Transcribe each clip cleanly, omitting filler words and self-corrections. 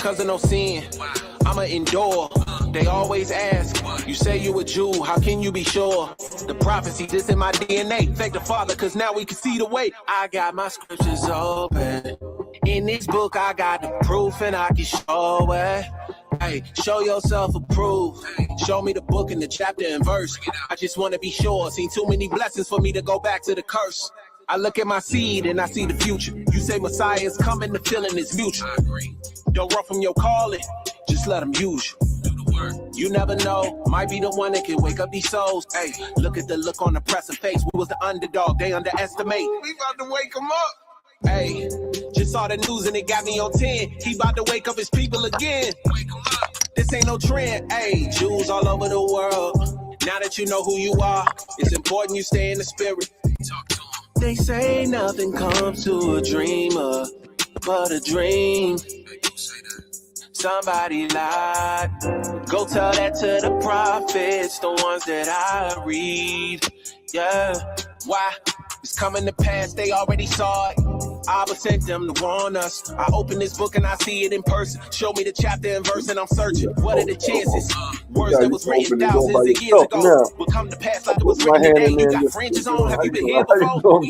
because of no sin. I'ma endure. They always ask, you say you a Jew, how can you be sure? The prophecy, this in my DNA. Thank the Father, cause now we can see the way. I got my scriptures open. In this book, I got the proof and I can show it. Hey, show yourself approved. Show me the book and the chapter and verse. I just want to be sure. Seen too many blessings for me to go back to the curse. I look at my seed and I see the future. You say Messiah's coming, the feeling is mutual. Don't run from your calling, just let him use you. You never know, might be the one that can wake up these souls. Hey, look at the look on the pressing face. We was the underdog, they underestimate. We about to wake them up. Hey, just saw the news and it got me on 10. He about to wake up his people again. Wake them up. This ain't no trend. Hey, Jews all over the world. Now that you know who you are, it's important you stay in the spirit. Talk to him. They say nothing comes to a dreamer but a dream. Somebody lied. Go tell that to the prophets, the ones that I read. Yeah, why? It's coming to pass, they already saw it. I was sent them to warn us. I open this book and I see it in person. Show me the chapter and verse and I'm searching. What are the chances? Words that was written thousands of years ago will come to pass like it was written today. You got fringes on, have you been here before?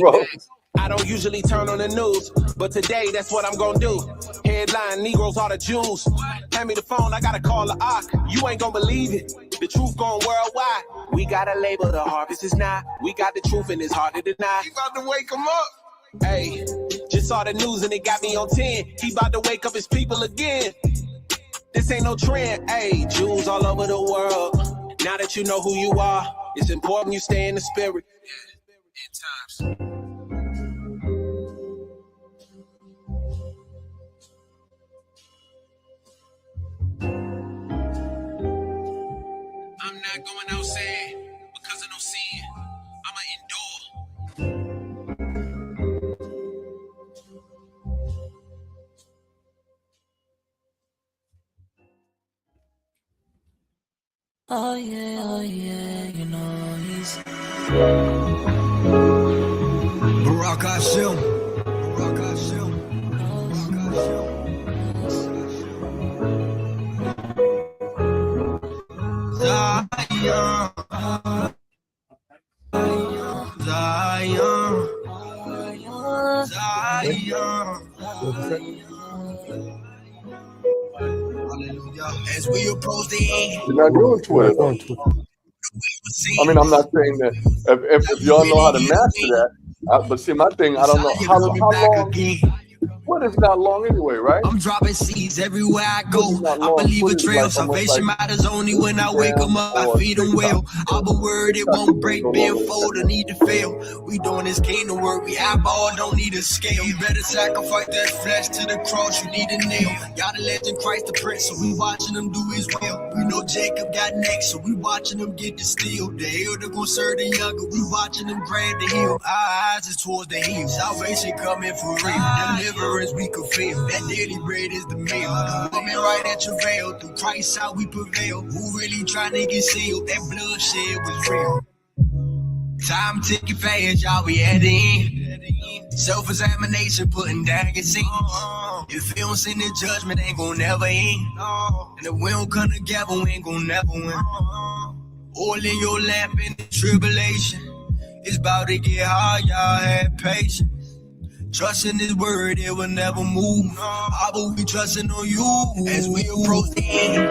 I don't usually turn on the news, but today that's what I'm gonna do. Headline, Negroes are the Jews. Hand me the phone, I gotta call the Ark. You ain't gonna believe it. The truth going worldwide. We gotta label the harvest is not. We got the truth and it's hard to deny. He about to wake them up. Hey, just saw the news and it got me on 10. He about to wake up his people again. This ain't no trend. Hey, Jews all over the world. Now that you know who you are, it's important you stay in the spirit. Yeah, in times. I'm not going outside because of no sin. I'ma endure. Oh yeah, you know he's Barak Hashem. Barak Hashem. Barak Hashem. As we approach the end, you're not doing Twitter though. I mean, I'm not saying that if y'all know how to master that, but see, my thing, I don't know how long. What is not long anyway, right? I'm dropping seeds everywhere I go. I believe a trail. Salvation matters only when I wake them up. I feed them well. I'm a word, it won't break, bend, fold, or need to fail. We doing this kingdom work. We eyeball, don't need a scale. You better sacrifice that flesh to the cross. You need a nail. Y'all the legend, Christ the Prince, so we watching them do his will. We know Jacob got next, so we watching them get the steel. The elder gon' serve the younger. We watching them grab the heel. Our eyes is towards the hill. Salvation coming for real. Deliverance we could feel. That daily bread is the meal. The woman right at your veil. Through Christ how we prevail. Who really trying to get sealed? That bloodshed was real. Time ticking fast, y'all, we at the end. Self-examination, putting down your sin. If you don't sin the judgment, ain't gon' never end. And if we don't come together, we ain't gon' never win. Oil in your lamp in the tribulation. It's about to get hard, y'all have patience. Trust in his word, it will never move. I will be trusting on you as we approach the end.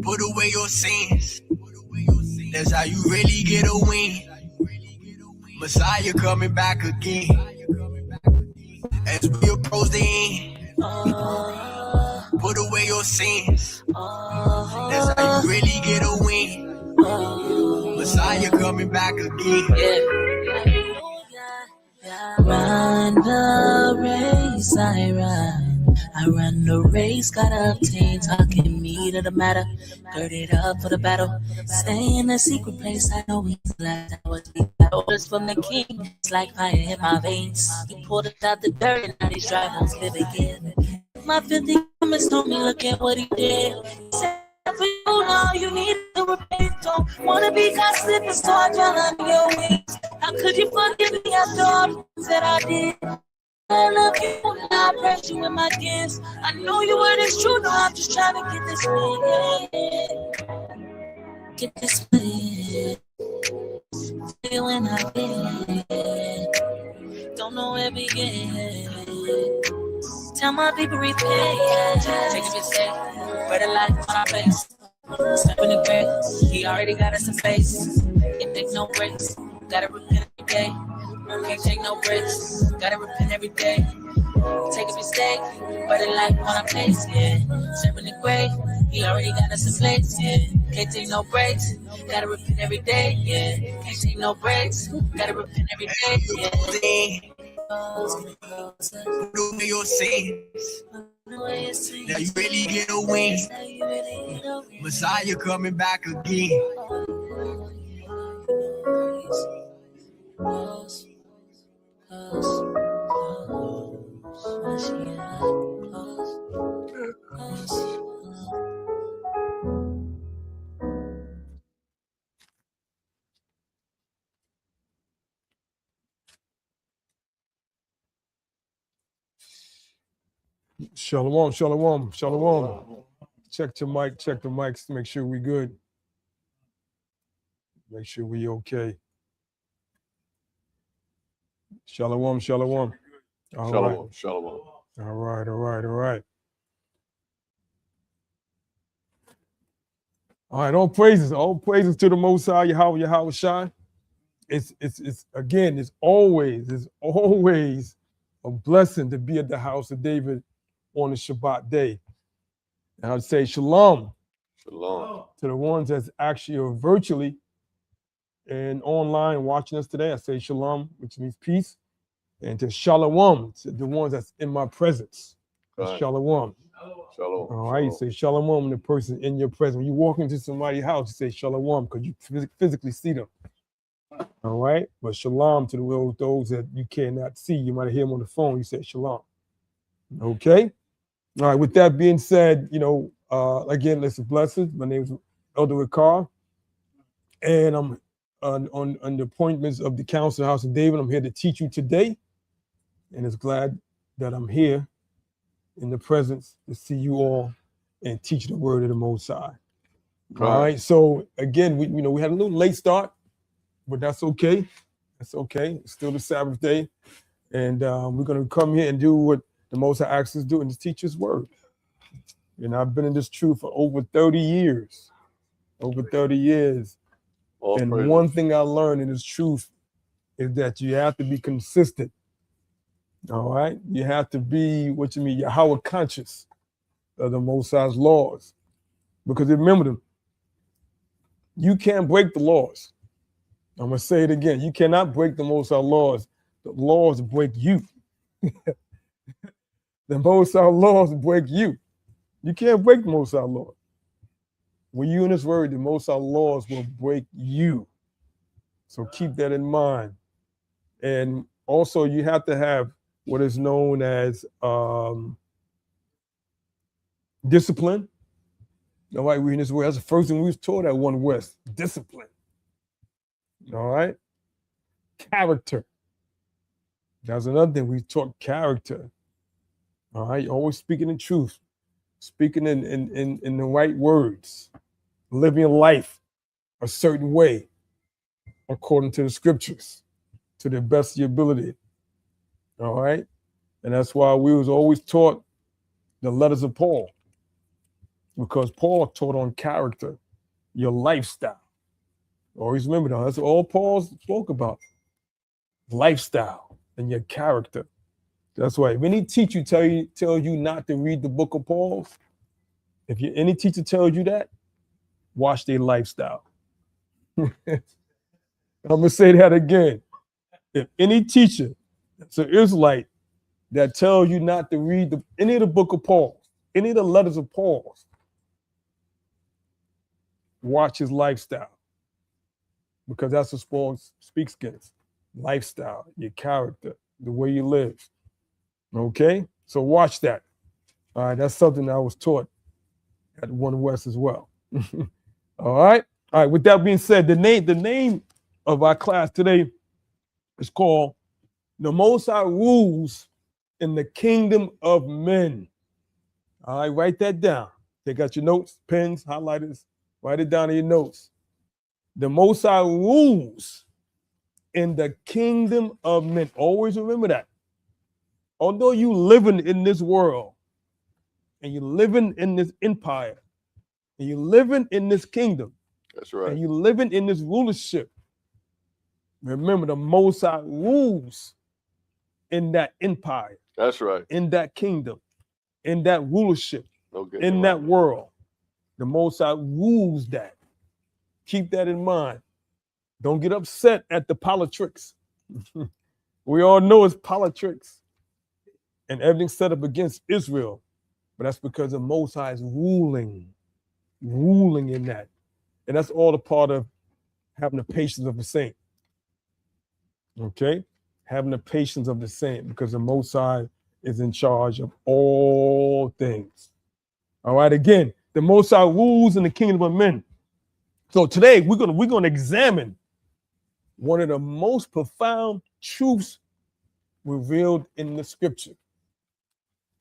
Put away your sins. That's how you really get a win. Messiah coming back again. As we approach the end. Put away your sins. That's how you really get a win. Messiah coming back again. Run the race, I run the race, gotta obtain, talking me to the matter, girded up for the battle, stay in a secret place, I know he's glad I was being orders from the king, it's like fire in my veins, he pulled it out the dirt, and now these dry bones live again, my filthy comments told me, look at what he did, he said, for you know you need to repent, don't wanna be caught slipping, so I drown under your wings, how could you forgive me after all that I did? I love you and I praise you in my gifts. I know your word is true, no, I'm just trying to get this way. Get this way. Feel when I get it. Don't know where to begin. Tell my people repay. Take a mistake, better life on our face. Step in the grave, he already got us a face. It takes no breaks, gotta repent every day. Can't take no breaks, gotta repent every day. Take a mistake, better life on our face, yeah. Step in the grave, he already got us a place, yeah. Can't take no breaks, gotta repent every day, yeah. Can't take no breaks, gotta repent every day, yeah. Put away your sins. Now you really get a win. Messiah coming back again. Shalom, shalom, shalom. Check your mic, check the mics to make sure we good. Make sure we okay. Shalom, shalom. All Shalom, right. shalom. All right, all right, all right. All right, all praises to the Most High, Yahweh Shai. It's again, it's always a blessing to be at the house of David on the Shabbat day. And I'd say shalom. Shalom. To the ones that's actually are virtually and online watching us today. I say shalom, which means peace. And to shalom, to the ones that's in my presence. Right. Shalom. Shalom. All right, you say shalom when the person in your presence. When you walk into somebody's house, you say shalom because you physically see them. All right, but shalom to those that you cannot see. You might hear them on the phone. You say shalom. Okay. All right. With that being said, again, let's bless it. My name is Elder Ricard, and I'm on the appointments of the Council House of David. I'm here to teach you today, and it's glad that I'm here in the presence to see you all and teach the word of the Most High. Right. All right. So again, we had a little late start, but that's okay. That's okay. It's still the Sabbath day, and we're going to come here and do what the Most High asks us to do, and just teach His word. And I've been in this truth for over 30 years. Over 30 years. All and praises. One thing I learned in this truth is that you have to be consistent. All right? You have to be Yahweh conscious of the Most High's laws. Because remember them, you can't break the laws. I'm going to say it again. You cannot break the Most High laws. The laws break you. The Most High laws break you. You can't break the Most High law. When you're in this word, the Most High laws will break you. So keep that in mind. And also, you have to have what is known as discipline. All right, we're in this word. That's the first thing we was taught at One West. Discipline. All right? Character. That's another thing we taught, character. All right, always speaking the truth. Speaking in the right words, living life a certain way according to the scriptures, to the best of your ability. All right? And that's why we was always taught the letters of Paul, because Paul taught on character, your lifestyle. Always remember that. That's all Paul spoke about, lifestyle and your character. That's why if any teacher tell you not to read the book of Paul, if any teacher tells you that, watch their lifestyle. I'm gonna say that again. If any teacher, it's an Israelite, that tells you not to read any of the book of Paul, any of the letters of Paul, watch his lifestyle, because that's what Paul speaks against. Lifestyle, your character, the way you live. Okay, so watch that. All right, that's something I was taught at One West as well. All right. With that being said, the name of our class today is called "The Most High Rules in the kingdom of men. All right, write that down. Take out your notes, pens, highlighters, write it down in your notes. The Most High rules in the kingdom of men. Always remember that. Although you living in this world, and you're living in this empire, and you're living in this kingdom, That's right. and you're living in this rulership, remember the Most High rules in that empire. That's right. In that kingdom, in that rulership, Okay, in that world. The Most High rules that. Keep that in mind. Don't get upset at the politics. We all know it's politics. And everything's set up against Israel. But that's because the Most High is ruling in that. And that's all a part of having the patience of the saint. Okay? Having the patience of the saint, because the Most High is in charge of all things. All right, again, the Most High rules in the kingdom of men. So today we're gonna examine one of the most profound truths revealed in the scripture.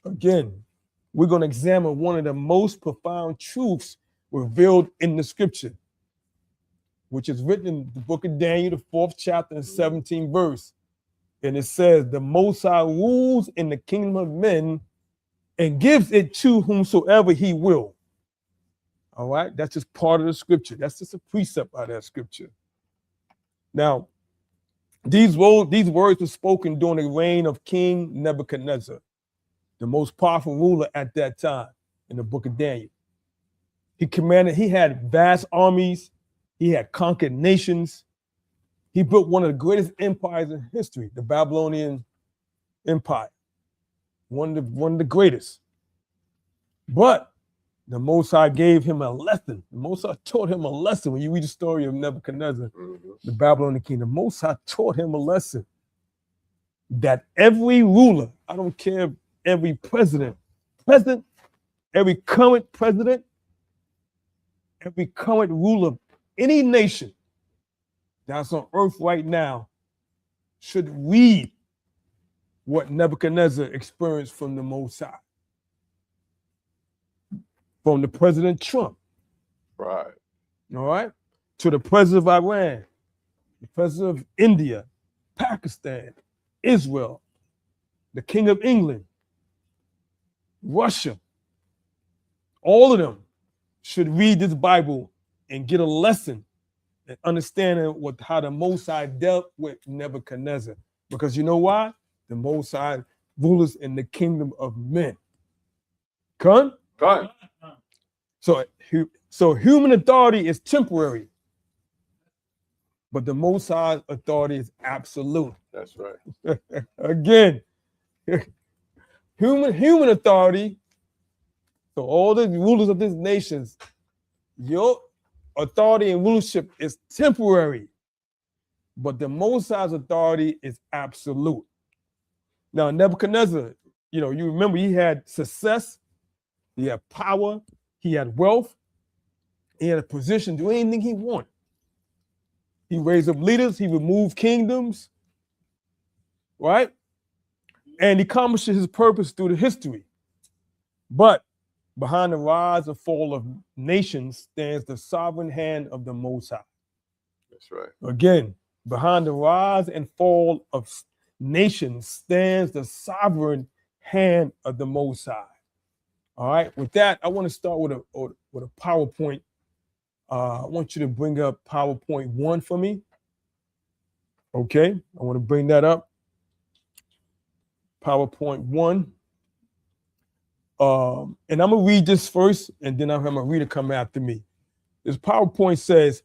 Again, we're gonna examine one of the most profound truths revealed in the scripture, which is written in the book of Daniel, the 4th chapter and 17th verse. And it says, the Most High rules in the kingdom of men and gives it to whomsoever he will. All right, that's just part of the scripture. That's just a precept out of that scripture. Now, these words were spoken during the reign of King Nebuchadnezzar, the most powerful ruler at that time in the book of Daniel. He had vast armies. He had conquered nations. He built one of the greatest empires in history, the Babylonian Empire. One of the greatest. But the Most High gave him a lesson. The Most High taught him a lesson. When you read the story of Nebuchadnezzar, the Babylonian king, the Most High taught him a lesson that every ruler, I don't care, every president, every current president, every current ruler of any nation that's on earth right now should read what Nebuchadnezzar experienced from the Most High. From the President Trump. Right. All right. To the president of Iran, the president of India, Pakistan, Israel, the King of England, Russia. All of them should read this Bible and get a lesson and understanding how the Most High dealt with Nebuchadnezzar. Because you know why? The Most High rulers in the kingdom of men. Come? Right. So human authority is temporary, but the Most High's authority is absolute. That's right. Again, human authority. So all the rulers of these nations, your authority and rulership is temporary, but the Most High's authority is absolute. Now, Nebuchadnezzar, you remember he had success, he had power, he had wealth, he had a position to do anything he wanted. He raised up leaders, he removed kingdoms, right? And he accomplished his purpose through the history. But behind the rise and fall of nations stands the sovereign hand of the Most High. That's right. Again, behind the rise and fall of nations stands the sovereign hand of the Most High. All right. With that, I want to start with a PowerPoint. I want you to bring up PowerPoint 1 for me. Okay. I want to bring that up. PowerPoint 1. And I'm going to read this first, and then I'm going to read it come after me. This PowerPoint says,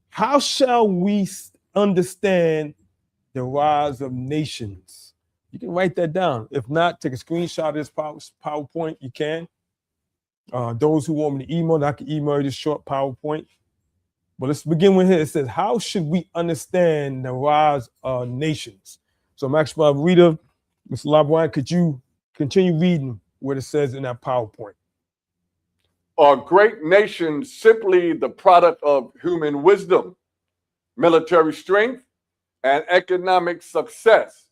how shall we understand the rise of nations? You can write that down. If not, take a screenshot of this PowerPoint. You can. Those who want me to email, I can email you this short PowerPoint. But let's begin with here. It says, how should we understand the rise of nations? So I'm asking my reader, Mr. LeBron, could you continue reading what it says in that PowerPoint? Are great nations simply the product of human wisdom, military strength, and economic success?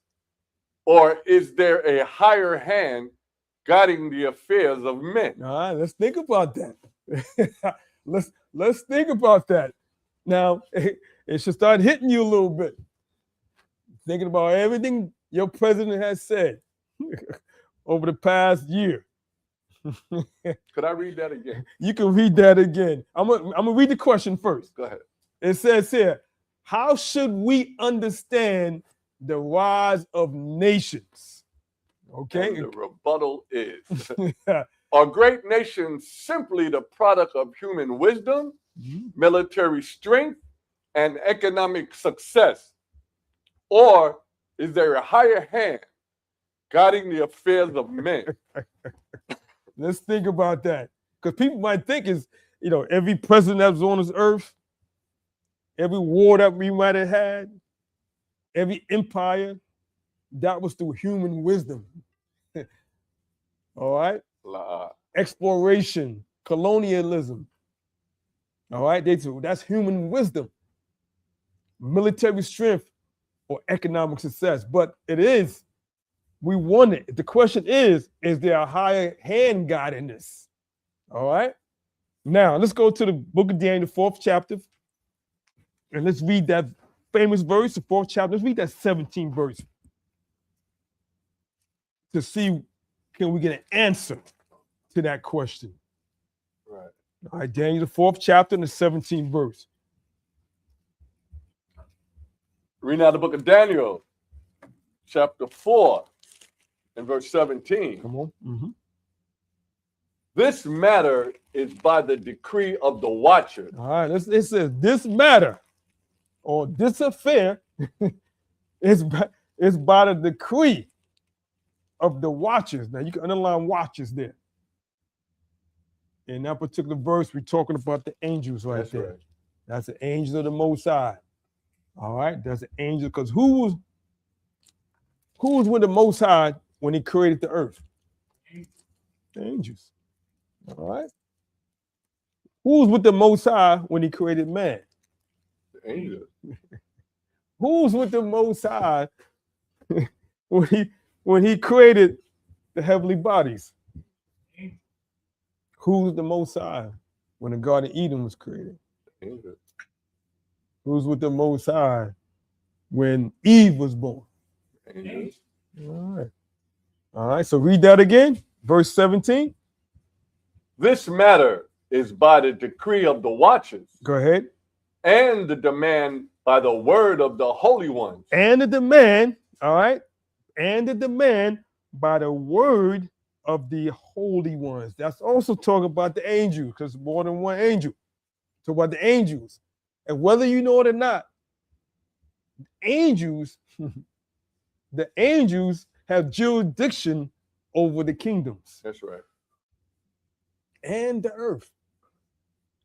Or is there a higher hand guiding the affairs of men? All right, let's think about that. let's think about that. Now, it should start hitting you a little bit. Thinking about everything your president has said over the past year. Could I read that again? You can read that again. I'm gonna read the question first. Go ahead. It says here, how should we understand the rise of nations? Okay. And the rebuttal is, are great nations simply the product of human wisdom, military strength, and economic success? Or is there a higher hand guiding the affairs of men? Let's think about that. Because people might think is, every president that was on this earth, every war that we might have had, every empire, that was through human wisdom. All right? Exploration, colonialism. All right? That's human wisdom. Military strength or economic success. But we want it. The question is there a higher hand guiding this? All right? Now, let's go to the book of Daniel, the 4th chapter. And let's read that famous verse, the 4th chapter. Let's read that 17th verse to see, can we get an answer to that question? Right. All right, Daniel, the 4th chapter and the 17th verse. Read now the book of Daniel, chapter 4 and verse 17. Come on. Mm-hmm. This matter is by the decree of the watcher. All right, it says this matter or this affair is by the decree of the watchers. Now you can underline watchers there. In that particular verse, we're talking about the angels right there. Right. That's the angels of the Most High. All right, that's an angel, because who was with the Most High when he created the earth? The angels. All right. Who was with the Most High when he created man? The angels. Who's with the Most High when he created the heavenly bodies? Who's the Most High when the Garden of Eden was created? The angels. Who's with the Most High when Eve was born? Angels. All right. So read that again. Verse 17. This matter is by the decree of the watchers. Go ahead. And the demand by the word of the holy ones. And the demand, all right. And the demand by the word of the holy ones. That's also talking about the angels, because more than one angel. Talk about the angels. And whether you know it or not, the angels have jurisdiction over the kingdoms. That's right. And the earth.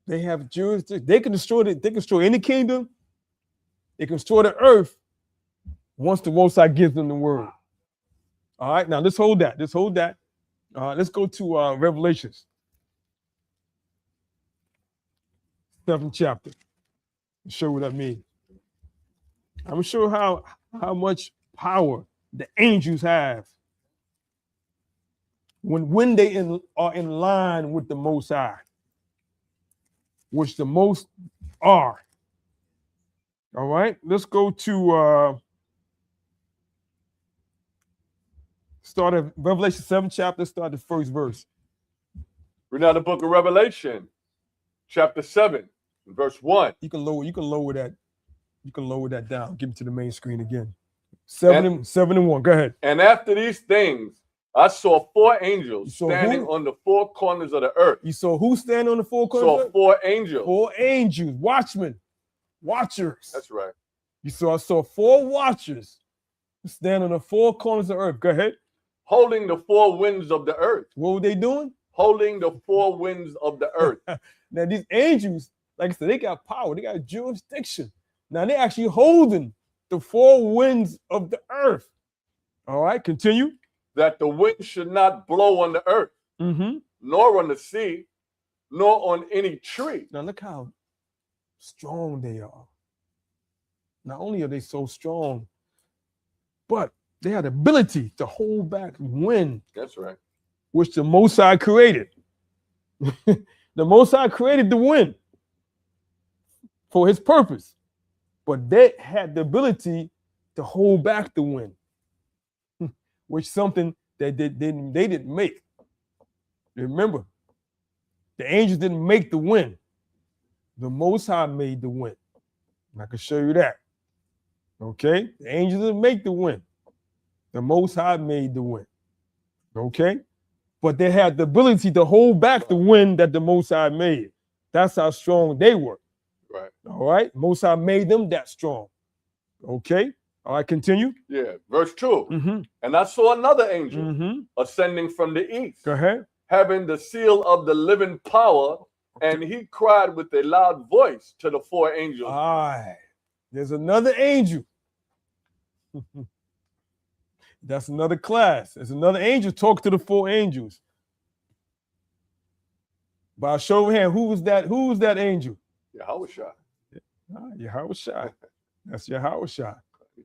They have jurisdiction. They can destroy any kingdom. They can destroy the earth once the Most High gives them the word. All right, now let's hold that. Let's go to Revelations, 7th chapter. Show what I mean. I'm sure how much power the angels have when they are in line with the Most High, which the most are. All right, let's go to start at Revelation 7th chapter, start the 1st verse. Read now the book of Revelation, chapter 7, verse 1. You can lower that. You can lower that down. Give it to the main screen again. 7 and 1. Go ahead. And after these things, I saw 4 angels standing on the 4 corners of the earth. You saw who standing on the 4 corners? Saw 4 angels. 4 angels, watchmen, watchers. That's right. I saw 4 watchers standing on the 4 corners of the earth. Go ahead. Holding the 4 winds of the earth. What were they doing? Holding the 4 winds of the earth. Now these angels, like I said, they got power. They got jurisdiction. Now they're actually holding the 4 winds of the earth. All right, continue. That the wind should not blow on the earth, nor on the sea, nor on any tree. Now look how strong they are. Not only are they so strong, but They had the ability to hold back wind. That's right. Which the Most High created. The Most High created the wind for his purpose. But they had the ability to hold back the wind, which is something that they didn't make. Remember, the angels didn't make the wind. The Most High made the wind. And I can show you that. Okay? The angels didn't make the wind. The Most High made the wind. Okay? But they had the ability to hold back the wind that the Most High made. That's how strong they were. Right. All right? Most High made them that strong. Okay? All right, continue. Yeah. Verse 2. Mm-hmm. And I saw another angel Mm-hmm. ascending from the east, Go ahead. having the seal of the living power, and he cried with a loud voice to the four angels. All right. There's another angel. That's another class. There's another angel talk to the four angels. By a show of hand, who was that? Who was that angel? Yahushua. Yahushua. That's Yahushua.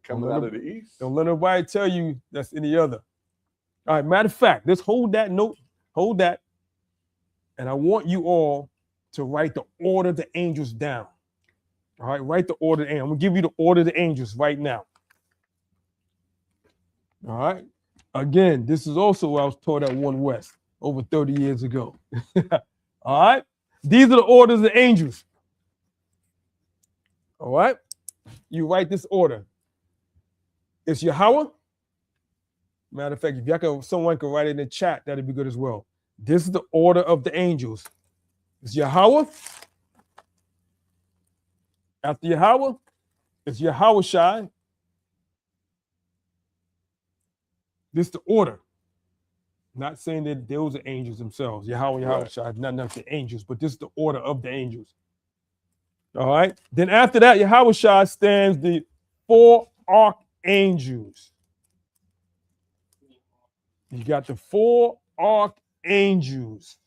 Coming out of the east. Don't let nobody tell you that's any other. All right, matter of fact, let's hold that note, hold that. And I want you all to write the order of the angels down. All right, write the order. I'm gonna give you the order of the angels right now. All right. Again, this is also what I was taught at One West over 30 years ago. All right. These are the orders of the angels. All right. You write this order. It's Yahweh. Matter of fact, if y'all can, someone can write it in the chat, that'd be good as well. This is the order of the angels. It's Yahweh. After Yahweh, it's Yahushua. This is the order. Not saying that those are angels themselves. Yahweh, Yahushua, not the angels, but this is the order of the angels. All right. Then after that, Yahushua stands the four archangels. You got the four archangels.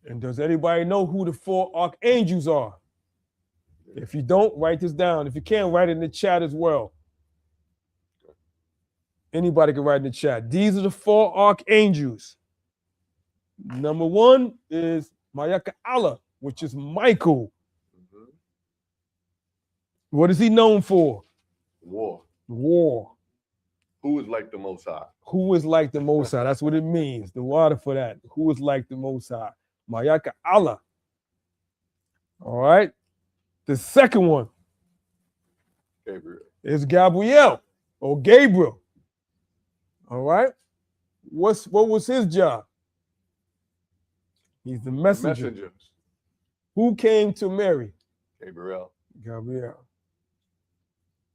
And does anybody know who the four archangels are? If you don't, write this down. If you can't, write it in the chat as well. Anybody can write in the chat. These are the four archangels. Number one is Mayaka Allah, which is Michael. Mm-hmm. What is he known for? War. War. Who is like the Most High? Who is like the Most High? That's what it means. The water for that. Who is like the Most High? Mayaka Allah. All right. The second one Gabriel. is Gabriel or Gabriel. All right. What was his job? He's the messenger. Messengers. Who came to Mary? Gabriel. Gabriel.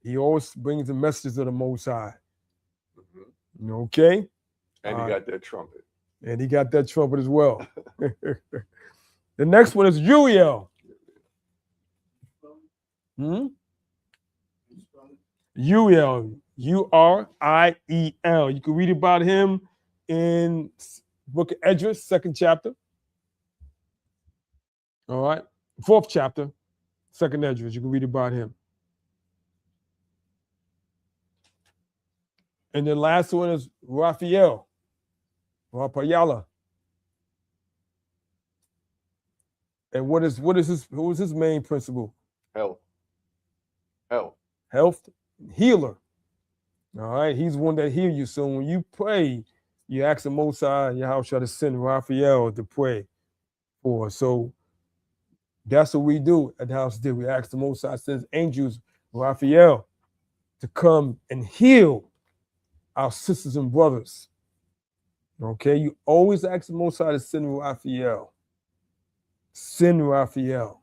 He always brings the messages of the Most High. Mm-hmm. Okay. And he got that trumpet. And he got that trumpet as well. The next one is Uriel. Uriel. Uriel. You can read about him in Book of Esdras, 2nd chapter. All right. 4th chapter, 2nd Esdras. You can read about him. And the last one is Raphael. Raphael. And what is his main principle? Health. Health, healer. All right, he's one that heals you. So when you pray, you ask the Most High, Yahushua, to send Raphael to pray for. So that's what we do at the house. We ask the Most High, sends angels, Raphael, to come and heal our sisters and brothers. Okay, you always ask the Most High to send Raphael. Send Raphael.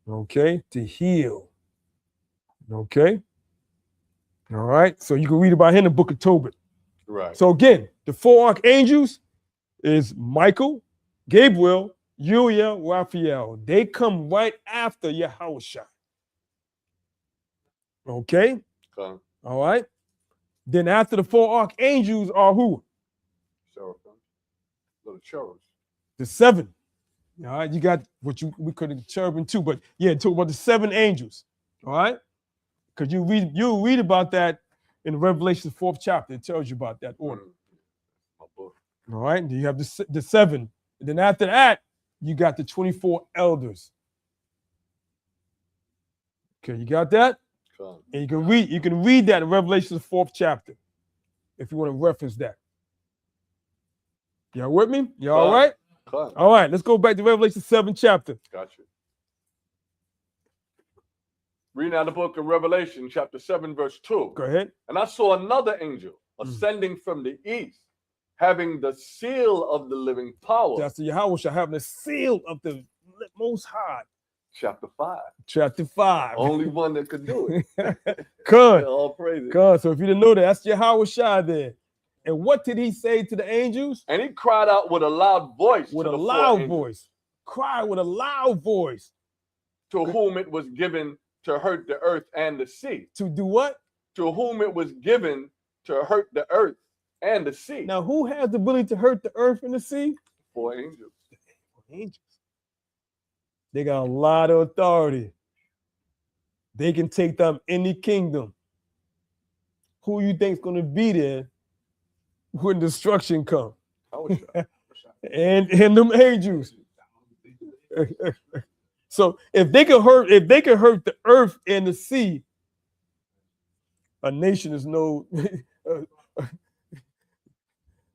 Okay, to heal. Okay. All right. So you can read about him in the Book of Tobit. Right. So again, the four archangels is Michael, Gabriel, Uriel, Raphael. They come right after Yahushua. Okay. All right. Then after the four archangels are who? Little cherubs. The 7. All right. You got what we could have cherubim too, but yeah, talk about the 7 angels. All right. Because you'll read about that in Revelation 4th chapter. It tells you about that order. My book. All right. You have the 7. And then after that, you got the 24 elders. Okay, you got that? Come. And you can read that in Revelation 4th chapter if you want to reference that. Y'all with me? You all right? Come. All right, let's go back to Revelation 7th chapter. Got you. Reading out the book of Revelation, chapter 7, verse 2. Go ahead. And I saw another angel ascending from the east, having the seal of the living power. That's the Yahweh shall have the seal of the Most High. Chapter 5. Chapter 5. Only one that could do it. Good. All praises. Good. So if you didn't know that, that's Yahweh Shai there. And what did he say to the angels? And he cried out with a loud voice. With to a the loud 4 angels, voice. Cry with a loud voice. to whom it was given to hurt the earth and the sea. To do what? To whom it was given to hurt the earth and the sea. Now, who has the ability to hurt the earth and the sea? 4 angels. Angels. They got a lot of authority. They can take them any kingdom. Who you think's going to be there when destruction comes? and them angels. So if they can hurt the earth and the sea, a nation is no.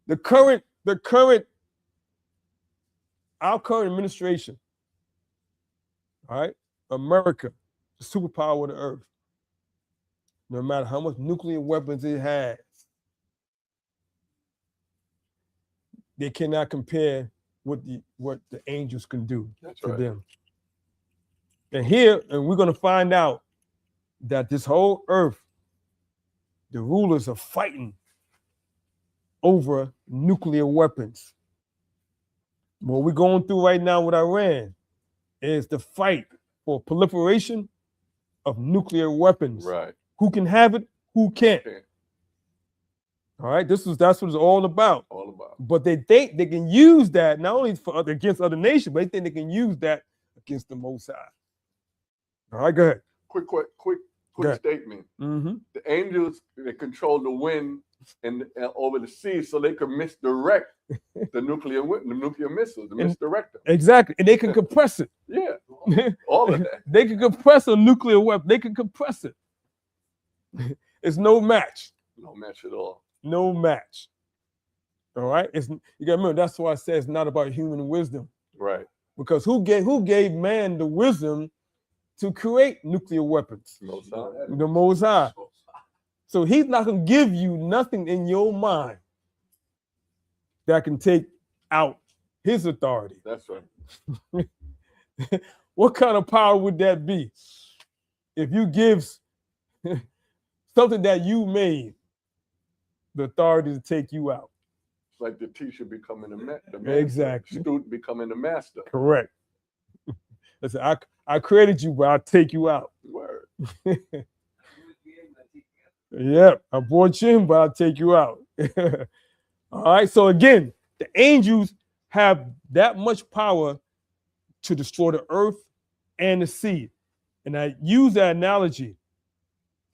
Our current administration, all right, America, the superpower of the earth. No matter how much nuclear weapons it has, they cannot compare what the angels can do to them. And we're going to find out that this whole earth, the rulers are fighting over nuclear weapons. What we're going through right now with Iran is the fight for proliferation of nuclear weapons. Right. Who can have it? Who can't? All right. That's what it's all about. All about. But they think they can use that not only against other nations, but they think they can use that against the Most High. All right. Go ahead. Quick statement. Mm-hmm. The angels, they control the wind and over the sea, so they could misdirect the nuclear missiles, misdirect them. Exactly, and they can compress it. Yeah, all of that. They can compress a nuclear weapon. They can compress it. It's no match. No match at all. No match. All right. You got to remember, that's why I say it's not about human wisdom. Right. Because who gave man the wisdom to create nuclear weapons? The Most High. So he's not going to give you nothing in your mind that can take out his authority. That's right. What kind of power would that be? If you give something that you made the authority to take you out. It's like the teacher becoming the master. Exactly. Student becoming the master. Correct. Listen, I created you, but I'll take you out. Word. Yeah, I brought you in, but I'll take you out. All right. So again, the angels have that much power to destroy the earth and the sea. And I use that analogy.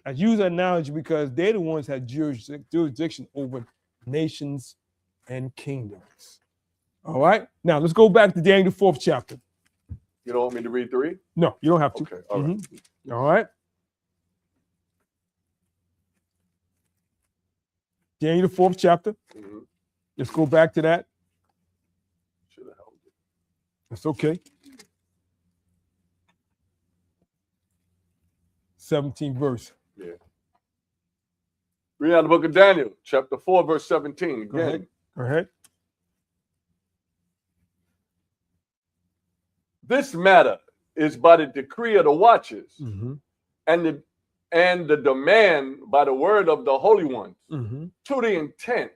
Because they're the ones that have jurisdiction over nations and kingdoms. All right. Now let's go back to Daniel 4th chapter. You don't want me to read 3? No, you don't have to. Okay. All right. All right. Daniel 4th chapter. Mm-hmm. Let's go back to that. Should have held it. That's okay. 17th verse. Yeah. Read out the book of Daniel, chapter 4, verse 17. Again. Go ahead. This matter is by the decree of the watchers and the demand by the word of the holy ones, to the intent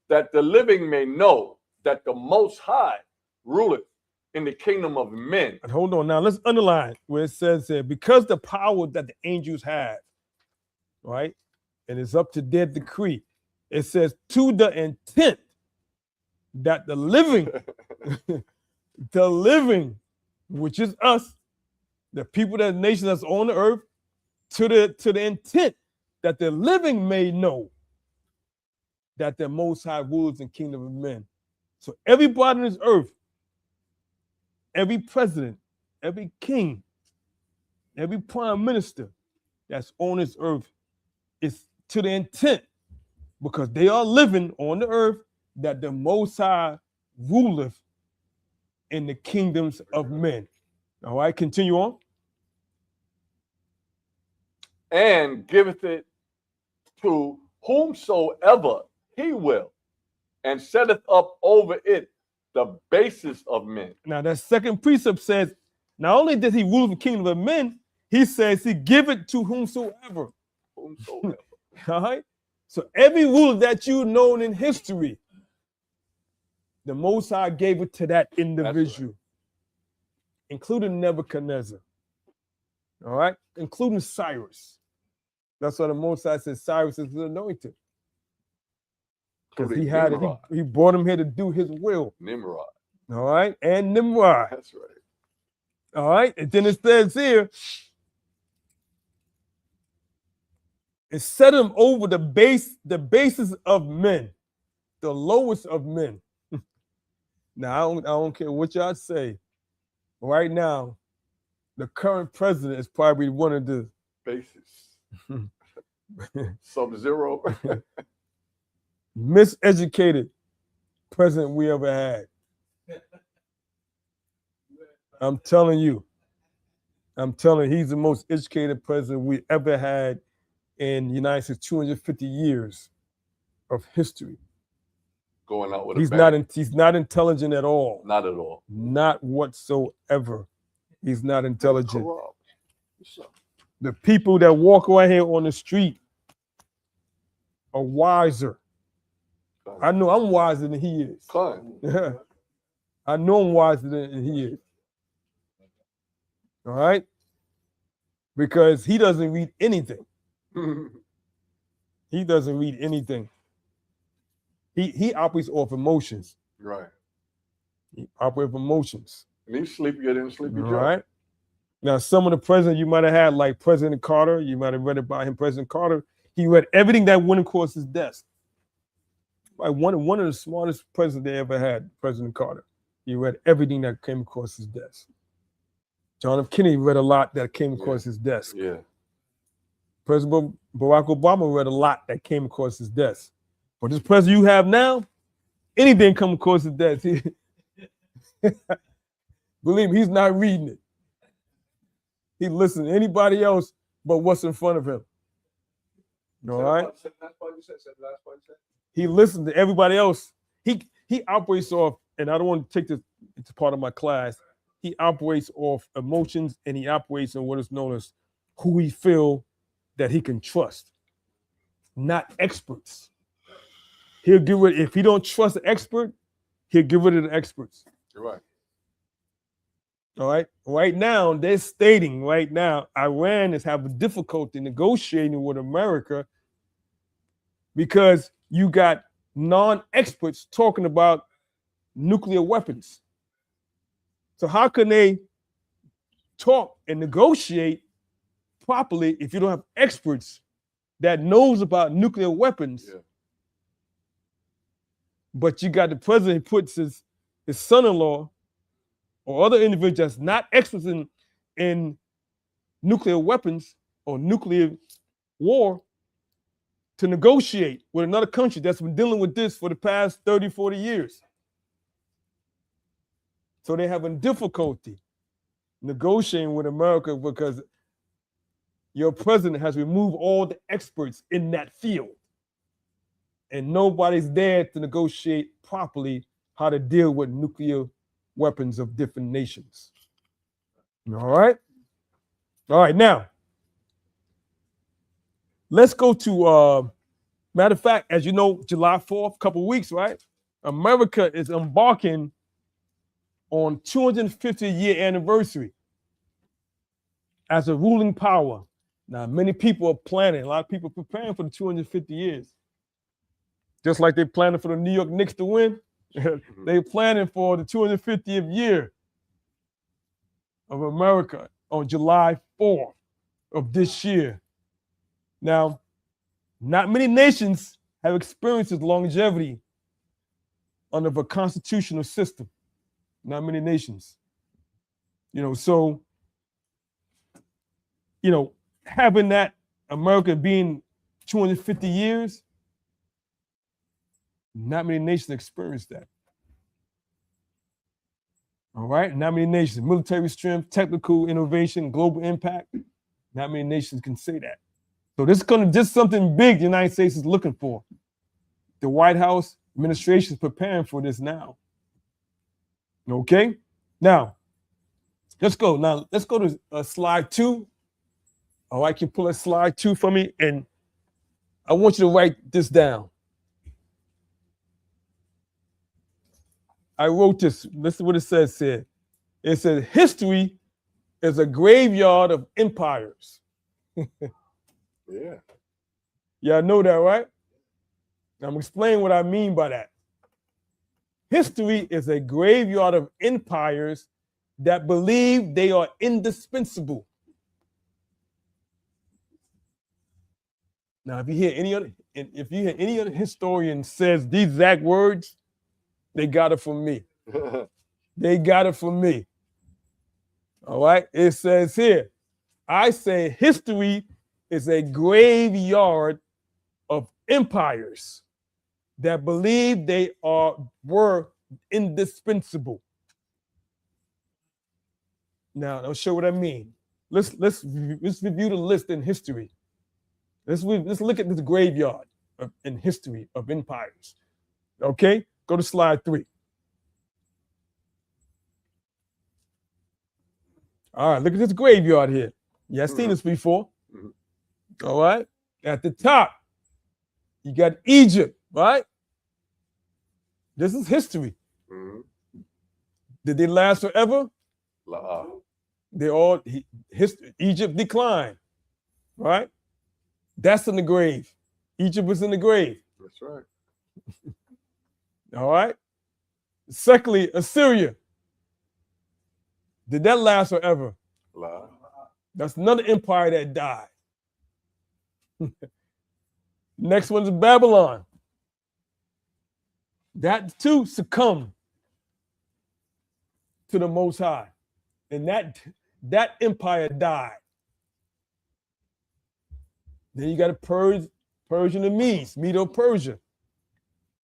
that the living may know that the Most High ruleth in the kingdom of men. And hold on now, let's underline where it says there, because the power that the angels have, right, and it's up to their decree, it says to the intent that the living, which is us, the people, that nation that's on the earth, to the intent that the living may know that the Most High rules in kingdom of men. So everybody on this earth, every president, every king, every prime minister that's on this earth is to the intent, because they are living on the earth, that the Most High ruleth in the kingdoms of men. All right, continue on. And giveth it to whomsoever he will, and setteth up over it the basis of men. Now that second precept says, not only does he rule the kingdom of men, he says he give it to whomsoever. Whomsoever. All right? So every ruler that you've known in history, the Most High gave it to that individual, right, including Nebuchadnezzar. All right? Including Cyrus. That's why the Most High says Cyrus is anointed. Because he brought him here to do his will. Nimrod. All right? And Nimrod. That's right. All right? And then it says here, it set him over the basis of men, the lowest of men. Now, I don't care what y'all say. Right now, the current president is probably one of the basis. Sub-zero. miseducated president we ever had. I'm telling you, he's the most educated president we ever had in the United States, 250 years of history. Going out with he's not intelligent at all. Not at all. Not whatsoever. He's not intelligent. The people that walk around here on the street are wiser. I know I'm wiser than he is. I know I'm wiser than he is. All right? Because he doesn't read anything. He doesn't read anything. He operates off emotions. Right. He operates off emotions. And he's sleepier than Sleepy Joe. All right. Now, some of the presidents you might have had, like President Carter, you might have read about him, President Carter, he read everything that went across his desk. Like one of the smartest presidents they ever had, President Carter. He read everything that came across his desk. John F. Kennedy read a lot that came across his desk. Yeah. President Barack Obama read a lot that came across his desk. But this president you have now, anything come across his desk, believe me, he's not reading it. He listens to anybody else but what's in front of him. All right? He listens to everybody else. He operates off, and I don't want to take this into part of my class. He operates off emotions, and he operates on what is known as who he feel that he can trust, not experts. He'll get rid, if he don't trust the expert, he'll get rid of the experts. You're right. All right. Right now, they're stating Iran is having difficulty negotiating with America because you got non-experts talking about nuclear weapons. So how can they talk and negotiate properly if you don't have experts that knows about nuclear weapons? Yeah. But you got the president who puts his son-in-law or other individuals not experts in nuclear weapons or nuclear war to negotiate with another country that's been dealing with this for the past 30, 40 years. So they're having difficulty negotiating with America because your president has removed all the experts in that field. And nobody's there to negotiate properly how to deal with nuclear weapons of different nations. All right? All right, now, let's go to, matter of fact, as you know, July 4th, couple of weeks, right? America is embarking on 250-year anniversary as a ruling power. Now, many people are planning, a lot of people are preparing for the 250 years. Just like they're planning for the New York Knicks to win, they're planning for the 250th year of America on July 4th of this year. Now, not many nations have experienced this longevity under a constitutional system. Not many nations. So, having that America being 250 years, not many nations experience that. All right, not many nations. Military strength, technical innovation, global impact. Not many nations can say that. So this is going to just something big the United States is looking for. The White House administration is preparing for this now. Okay, now let's go. Now let's go to slide 2. Oh, I can pull a slide 2 for me, and I want you to write this down. I wrote this. Listen to what it says here. It says, history is a graveyard of empires. Yeah. Y'all know that, right? I'm explaining what I mean by that. History is a graveyard of empires that believe they are indispensable. Now, if you hear any other historian says these exact words, they got it from me. They got it from me. All right. It says here, I say history is a graveyard of empires that believe they were indispensable. Now, I'll show what I mean. Let's review the list in history. Let's look at this graveyard in history of empires. Okay, go to slide 3. All right, look at this graveyard here. Yeah, I've seen this before. All right, at the top, you got Egypt, right? This is history. Did they last forever? Egypt declined, right? That's in the grave. Egypt was in the grave. That's right. All right. Secondly, Assyria. Did that last forever? That's another empire that died. Next one's Babylon. That too succumbed to the Most High. And that empire died. Then you got a Persian and Medes, Medo-Persia.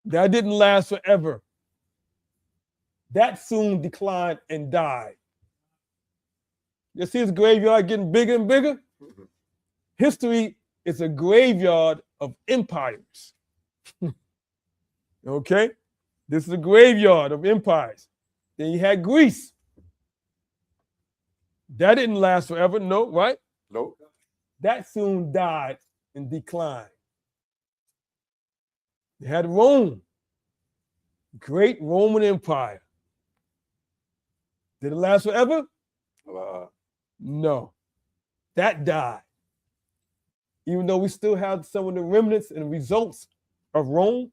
That didn't last forever. That soon declined and died. You see his graveyard getting bigger and bigger? History is a graveyard of empires. Okay? This is a graveyard of empires. Then you had Greece. That didn't last forever, no, right? Nope. That soon died and declined. You had Rome, great Roman Empire. Did it last forever? No. That died. Even though we still have some of the remnants and results of Rome,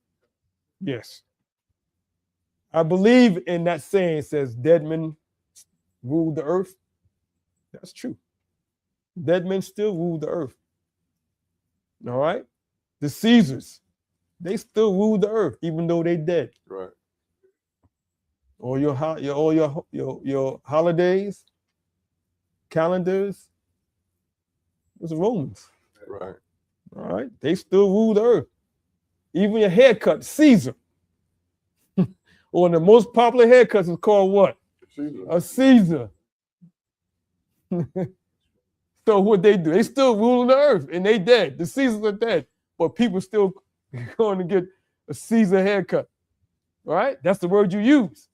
yes. I believe in that saying, says dead men ruled the earth. That's true. Dead men still rule the earth. All right? The Caesars, they still rule the earth, even though they dead. Right. All your holidays, calendars, it was Romans. Right. All right? They still rule the earth. Even your haircut, Caesar. One of the most popular haircuts is called what? Caesar. A Caesar. So what they do? They still ruling the earth, and they dead. The Caesars are dead, but people still going to get a Caesar haircut. Right? That's the word you use.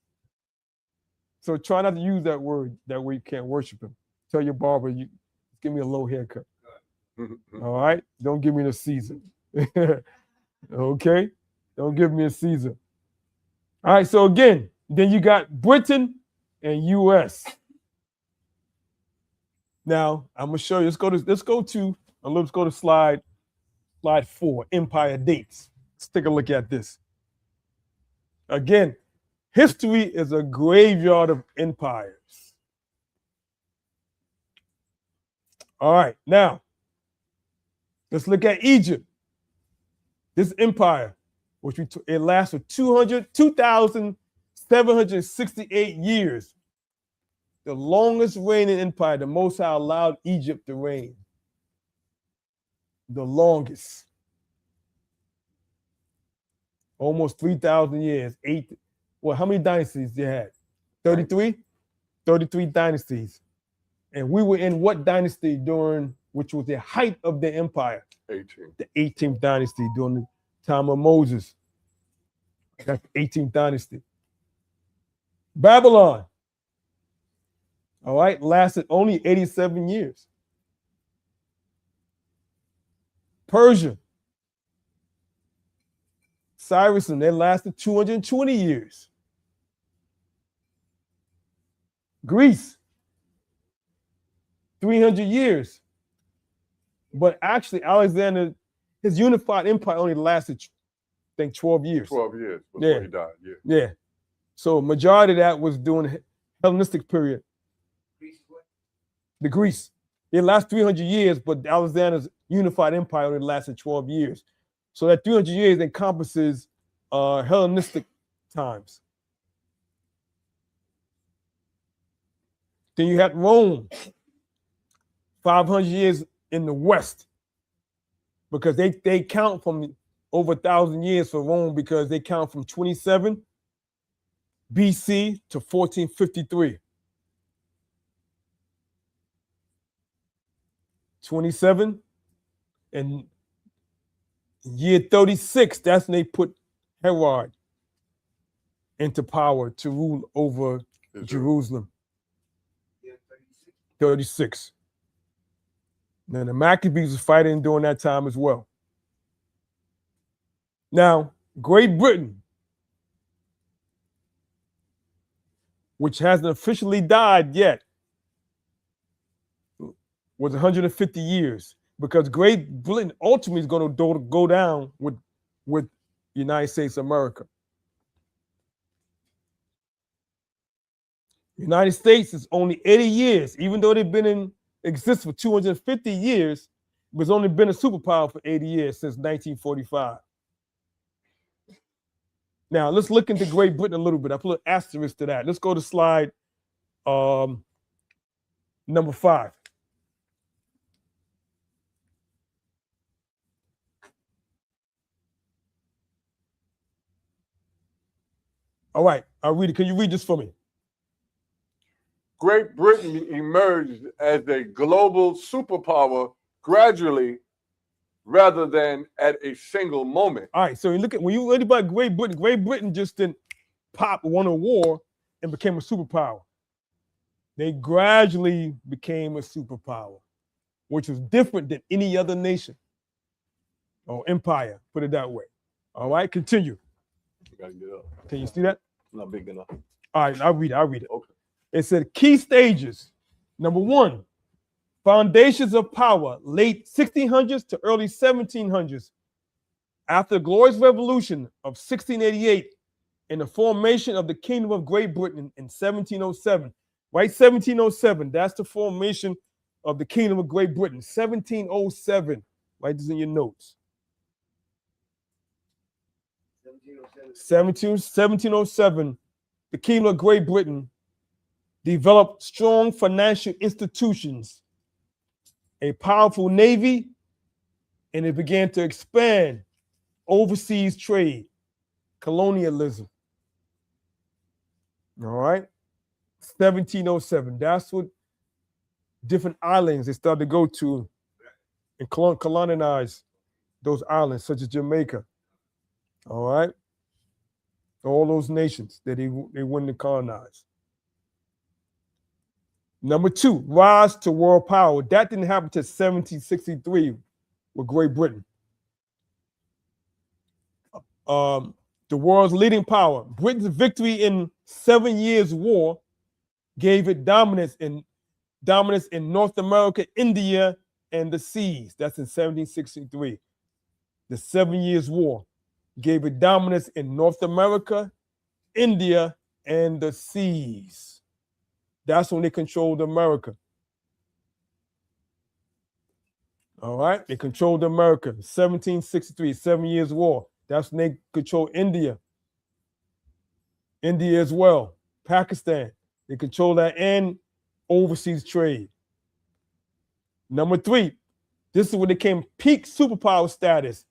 So try not to use that word. That way you can't worship him. Tell your barber, you give me a low haircut. All right? Don't give me the Caesar. Okay? Don't give me a Caesar. All right, so again, then you got Britain and US. Now, I'm gonna show you. Let's go to slide 4, Empire Dates. Let's take a look at this. Again, history is a graveyard of empires. All right, now, Let's look at Egypt. This empire, which it lasted 2,768 years. The longest reigning empire. The Most High allowed Egypt to reign. The longest. Almost 3,000 years. How many dynasties they had? 33? 33 dynasties. And we were in what dynasty which was the height of the empire? 18. The 18th dynasty during the time of Moses. That's the 18th dynasty. Babylon, all right, lasted only 87 years. Persia, Cyrus, and they lasted 220 years. Greece, 300 years. But actually, Alexander, his unified empire only lasted, I think, 12 years. 12 years before he died, Yeah. So majority of that was during the Hellenistic period. The Greece. It lasted 300 years, but Alexander's unified empire only lasted 12 years. So that 300 years encompasses Hellenistic times. Then you had Rome, 500 years in the West, because they count from over 1,000 years for Rome, because they count from 27 BC to 1453. 27, and year 36, that's when they put Herod into power to rule over Jerusalem. 36. Now the Maccabees was fighting during that time as well. Now, Great Britain, which hasn't officially died yet, was 150 years, because Great Britain ultimately is going to go down with United States of America. United States is only 80 years, even though they've been in existence for 250 years, but it's only been a superpower for 80 years, since 1945. Now, let's look into Great Britain a little bit. I put an asterisk to that. Let's go to slide number 5. All right, I'll read it. Can you read this for me? Great Britain emerged as a global superpower gradually, rather than at a single moment. All right, so you look at, when you read about Great Britain just didn't pop, won a war, and became a superpower. They gradually became a superpower, which was different than any other nation or empire, put it that way. All right, continue. You gotta get up. Can you see that? Not big enough. All right, I'll read it. Okay. It said key stages. Number 1, foundations of power, late 1600s to early 1700s. After the Glorious Revolution of 1688 and the formation of the Kingdom of Great Britain in 1707. Right, 1707, that's the formation of the Kingdom of Great Britain, 1707. Write this in your notes. 1707, the Kingdom of Great Britain developed strong financial institutions, a powerful navy, and it began to expand overseas trade, colonialism. All right, 1707. That's what different islands they started to go to and colonize those islands, such as Jamaica. All right, all those nations that they went to colonize. Number 2, rise to world power. That didn't happen until 1763 with Great Britain. The world's leading power. Britain's victory in 7 Years' War gave it dominance in North America, India, and the seas. That's in 1763. The 7 Years' War gave it dominance in North America, India, and the seas. That's when they controlled America. All right, they controlled America. 1763, 7 Years' War. That's when they controlled India. India as well. Pakistan. They controlled that and overseas trade. Number 3, this is when they came peak superpower status.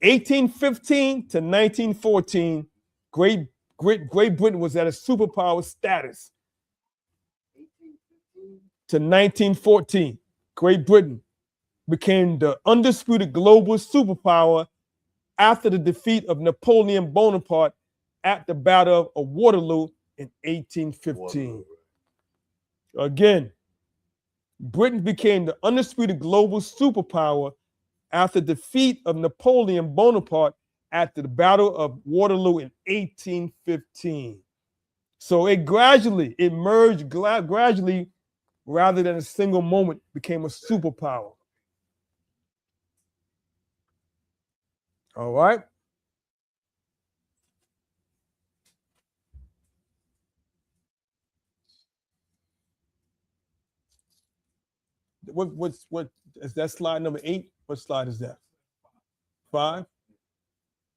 1815 to 1914, Great Britain was at a superpower status. To 1914, Great Britain became the undisputed global superpower after the defeat of Napoleon Bonaparte at the Battle of Waterloo in 1815. Again, Britain became the undisputed global superpower after defeat of Napoleon Bonaparte at the Battle of Waterloo in 1815. So it merged gradually, rather than a single moment, became a superpower. All right. What is that slide number 8? What slide is that? 5?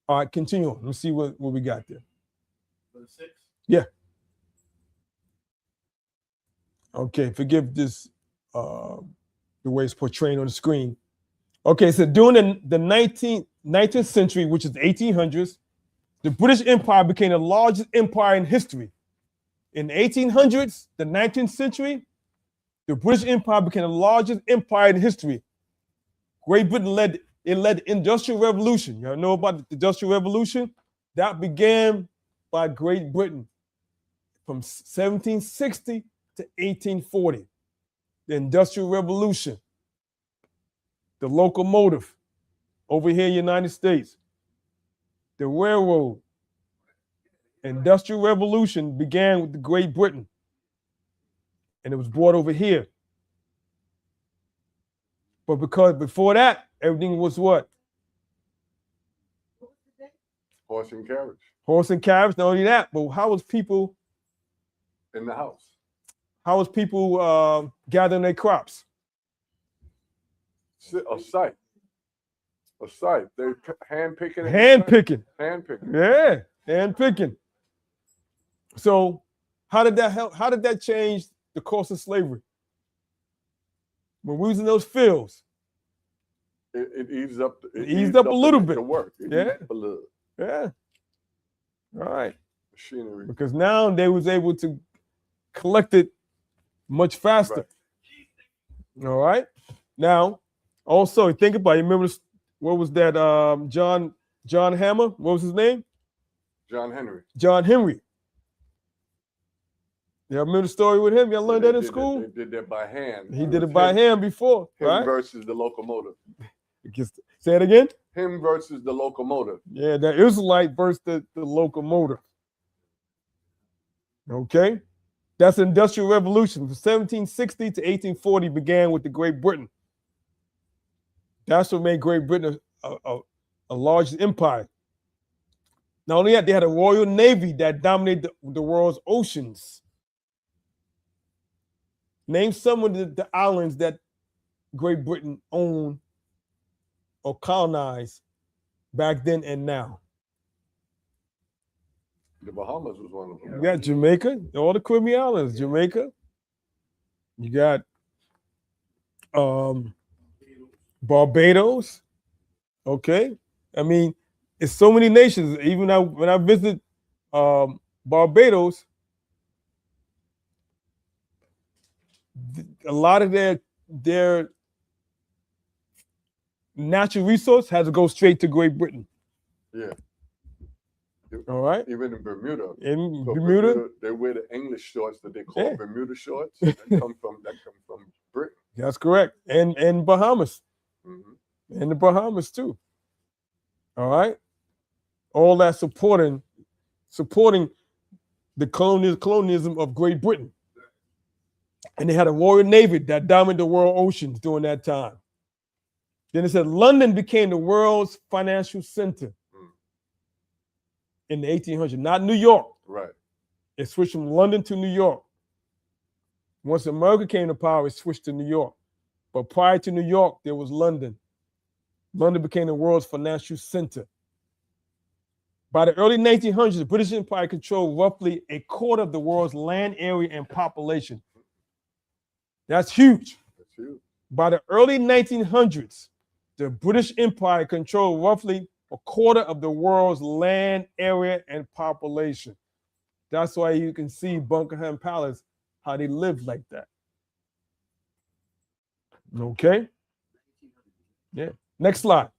All right, continue on. Let's see what we got there. 6? Yeah. Okay, forgive this the way it's portrayed on the screen. Okay, so during the 19th century, which is the 1800s, the British Empire became the largest empire in history. In the 1800s, the 19th century, the British Empire became the largest empire in history. Great Britain led the Industrial Revolution. Y'all know about the Industrial Revolution? That began by Great Britain from 1760 to 1840. The Industrial Revolution. The locomotive over here in the United States. The railroad. Industrial Revolution began with the Great Britain. And it was brought over here. But because before that, everything was what? Horse and carriage. Horse and carriage. Not only that, but how was people in the house? How was people gathering their crops? A sight. A sight. They hand picking. Hand picking. Hand picking. Yeah, hand picking. So how did that help? How did that change the course of slavery? When we was in those fields, it eased up. It eased up a little bit. The work. It Yeah. eased up a little. Yeah. All right. Machinery. Because now they was able to collect it much faster. Right. All right. Now, also think about it. Remember what was that? John Hammer. What was his name? John Henry. John Henry. Y'all remember the story with him? Y'all learned that in school? They did that by hand. He did it by hand before, Him right? versus the locomotive. Say it again? Him versus the locomotive. Yeah, the Israelite versus the locomotive. Okay? That's the Industrial Revolution. From 1760 to 1840 began with the Great Britain. That's what made Great Britain a large empire. Not only that, they had a Royal Navy that dominated the world's oceans. Name some of the islands that Great Britain owned or colonized back then and now. The Bahamas was one of them. You got Jamaica, all the Caribbean islands, Jamaica. You got Barbados. Okay. I mean, it's so many nations. Even when I visit Barbados, a lot of their natural resource has to go straight to Great Britain. Yeah. All right. Even in Bermuda. In So Bermuda, they wear the English shorts that they call Yeah. Bermuda shorts. That come from Britain. that's correct. And Bahamas. Mm-hmm. And the Bahamas too. All right. All that supporting the colonialism of Great Britain. And they had a Royal Navy that dominated the world oceans during that time. Then it said London became the world's financial center in the 1800s, not New York. Right. It switched from London to New York. Once America came to power, it switched to New York. But prior to New York, there was London. London became the world's financial center. By the early 1900s, the British Empire controlled roughly a quarter of the world's land area and population. That's huge. That's huge. By the early 1900s, the British Empire controlled roughly a quarter of the world's land area and population. That's why you can see Buckingham Palace, how they lived like that. Okay? Yeah. Next slide.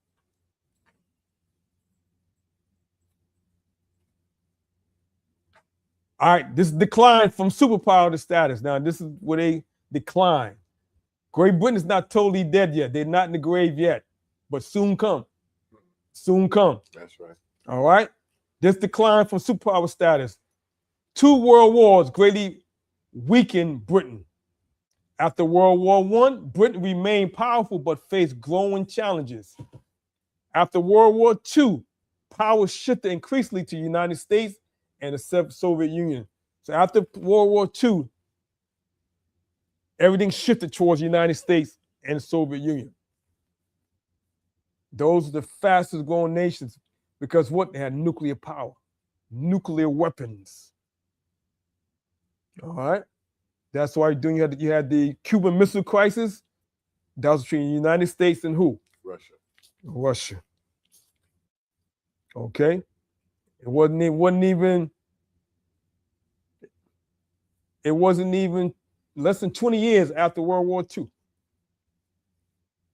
All right, this decline from superpower to status. Now, this is where they decline. Great Britain is not totally dead yet. They're not in the grave yet, but soon come. Soon come. That's right. All right? This decline from superpower status. 2 world wars greatly weakened Britain. After World War I, Britain remained powerful but faced growing challenges. After World War II, power shifted increasingly to the United States and the Soviet Union. So after World War II, everything shifted towards the United States and the Soviet Union. Those are the fastest growing nations because what? They had nuclear power, nuclear weapons. All right? That's why you had the Cuban Missile Crisis. That was between the United States and who? Russia. Russia. Okay? It wasn't even less than 20 years after World War II.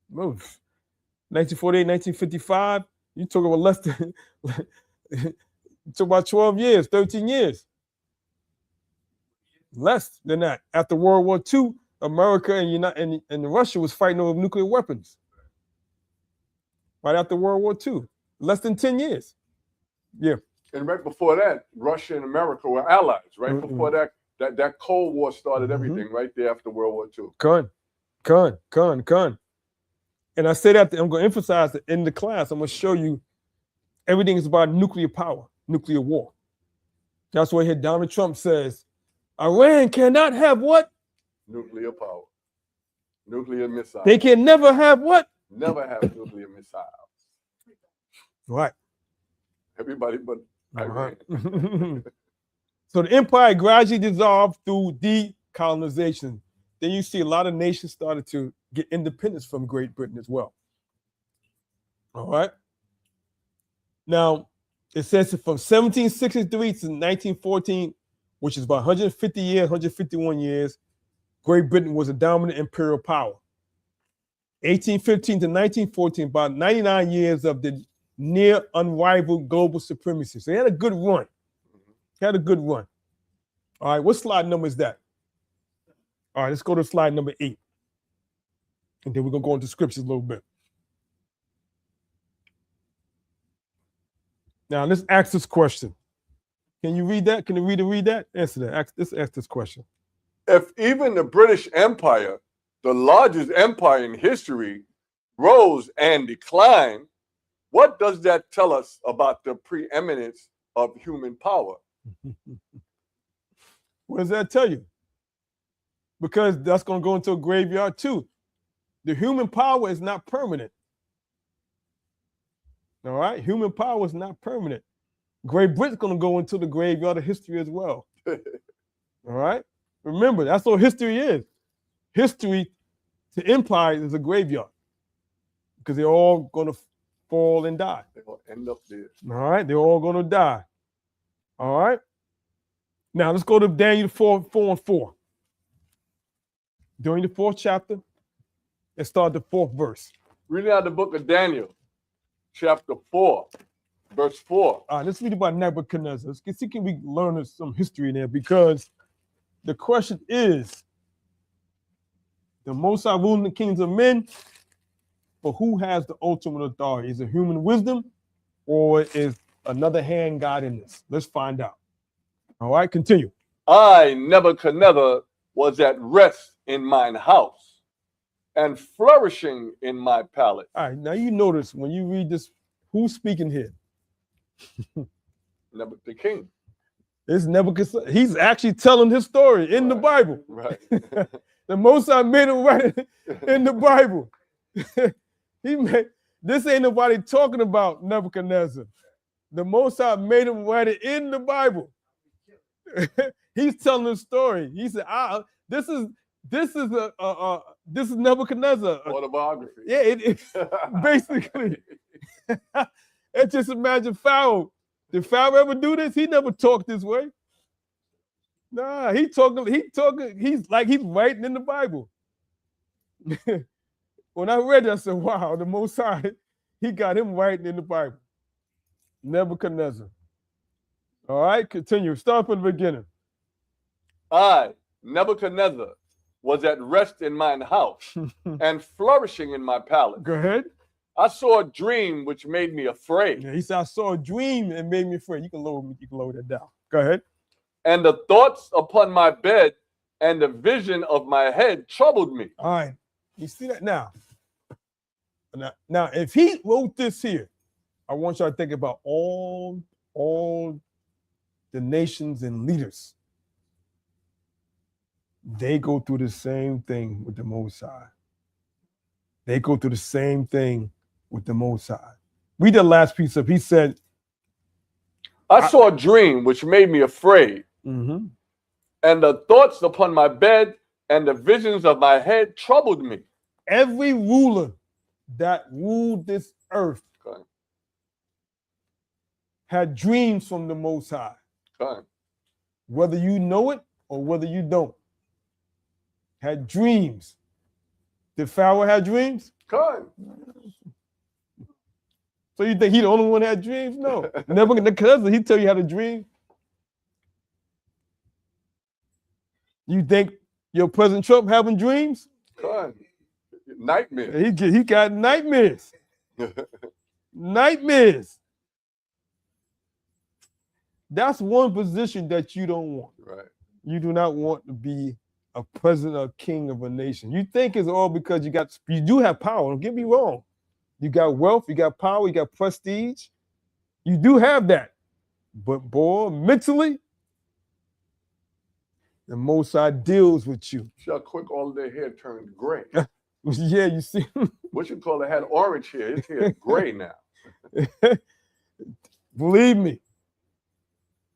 1948, 1955, you talk about less than, you talk about 12 years, 13 years. Less than that. After World War II, America and Russia was fighting over nuclear weapons. Right after World War II. Less than 10 years. Yeah. And right before that, Russia and America were allies. Right before that Cold War started everything right there after World War II. Con. And I say that I'm going to emphasize that in the class. I'm going to show you everything is about nuclear power, nuclear war. That's why here Donald Trump says, Iran cannot have what? Nuclear power. Nuclear missiles. They can never have what? Never have nuclear missiles. Right. Everybody but Iran. Right. So the empire gradually dissolved through decolonization. Then you see a lot of nations started to get independence from Great Britain as well. All right. Now, it says that from 1763 to 1914, which is about 150 years, 151 years, Great Britain was a dominant imperial power. 1815 to 1914, about 99 years of the near unrivaled global supremacy. So they had a good run. Had a good run. All right, what slide number is that? All right, let's go to slide number 8. And then we're going to go into scriptures a little bit. Now, let's ask this question. Can you read that? Can the reader read that? Answer that. Let's ask this question. If even the British Empire, the largest empire in history, rose and declined, what does that tell us about the preeminence of human power? What does that tell you? Because that's going to go into a graveyard too. The human power is not permanent. All right? Human power is not permanent. Great Britain's going to go into the graveyard of history as well. All right? Remember, that's what history is. History to empire is a graveyard because they're all going to fall and die. They're going to end up there. All right? They're all going to die. All right? Now, let's go to Daniel 4:4. During the 4th chapter, let's start the 4th verse. Reading out the book of Daniel, chapter 4, verse 4. All right, let's read about Nebuchadnezzar. Let's see, can we learn some history in there? Because the question is, the Most High ruling the kingdoms of men, but who has the ultimate authority? Is it human wisdom or is another hand guiding this? Let's find out. All right, continue. I, Nebuchadnezzar, was at rest in mine house and flourishing in my palace. All right, now you notice when you read this, who's speaking here? The king. It's Nebuchadnezzar. He's actually telling his story in the Bible. Right. The Most High made him write it in the Bible. This ain't nobody talking about Nebuchadnezzar. The Most High made him write it in the Bible. He's telling the story. He said, this is Nebuchadnezzar. Autobiography. Yeah, basically. And just imagine Pharaoh. Did Pharaoh ever do this? He never talked this way. Nah, he's like he's writing in the Bible. When I read it, I said, wow, the Most High, he got him writing in the Bible. Nebuchadnezzar. All right, continue. Start from the beginning. I, Nebuchadnezzar, was at rest in mine house and flourishing in my palace. Go ahead. I saw a dream which made me afraid. Yeah, he said, I saw a dream and made me afraid. You can lower that down. Go ahead. And the thoughts upon my bed and the vision of my head troubled me. All right. You see that now? Now, if he wrote this here, I want y'all to think about all the nations and leaders. They go through the same thing with the Most High. They go through the same thing with the Most High. Read the last piece up. He said, I saw a dream which made me afraid. Mm-hmm. And the thoughts upon my bed and the visions of my head troubled me. Every ruler that ruled this earth had dreams from the Most High. Whether you know it or whether you don't. Had dreams. Did Pharaoh have dreams? So you think he the only one that had dreams? No. Nebuchadnezzar, he tell you how to dream. You think your President Trump having dreams? Nightmares. He got nightmares. Nightmares. That's one position that you don't want. Right. You do not want to be a president or king of a nation. You think it's all because you do have power. Don't get me wrong. You got wealth, you got power, you got prestige. You do have that. But boy, mentally, the Most High deals with you. See how quick all of their hair turned gray. Yeah, you see. What you call it had orange hair. His hair is gray now. Believe me,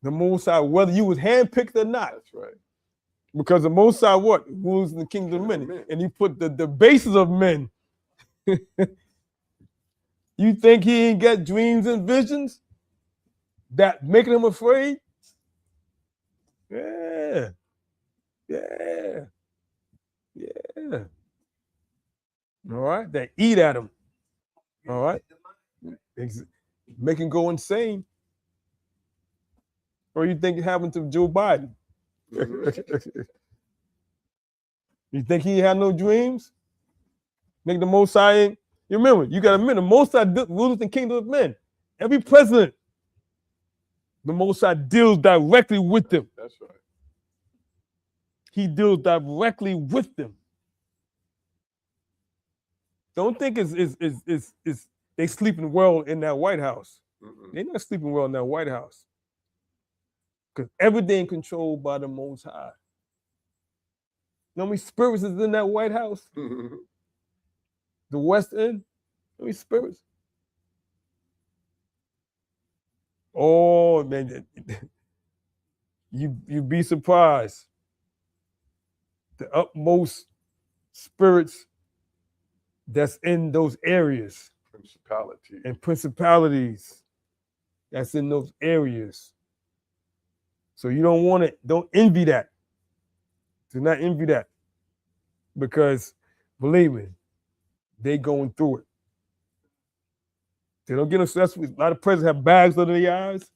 the Most High, whether you was handpicked or not. That's right. Because the Most High what? Rules in the kingdom of men. And he put the bases of men. You think he ain't got dreams and visions that making him afraid? Yeah. All right. They eat at him. All right. Make him go insane. Or you think it happened to Joe Biden? You think he had no dreams? Make the Most High. You remember, you got to remember, the Most High rules the kingdom of men. Every president, the Most High deals directly with them. That's right. He deals directly with them. Don't think it's they sleeping well in that White House. They're not sleeping well in that White House. Because everything controlled by the Most High. You know how many spirits is in that White House? The West End? How many spirits? Oh, man. You'd be surprised. The utmost spirits that's in those areas. Principalities that's in those areas. So you don't want it. Don't envy that. Do not envy that. Because believe me, they going through it. They don't get no stress. A lot of presidents have bags under their eyes.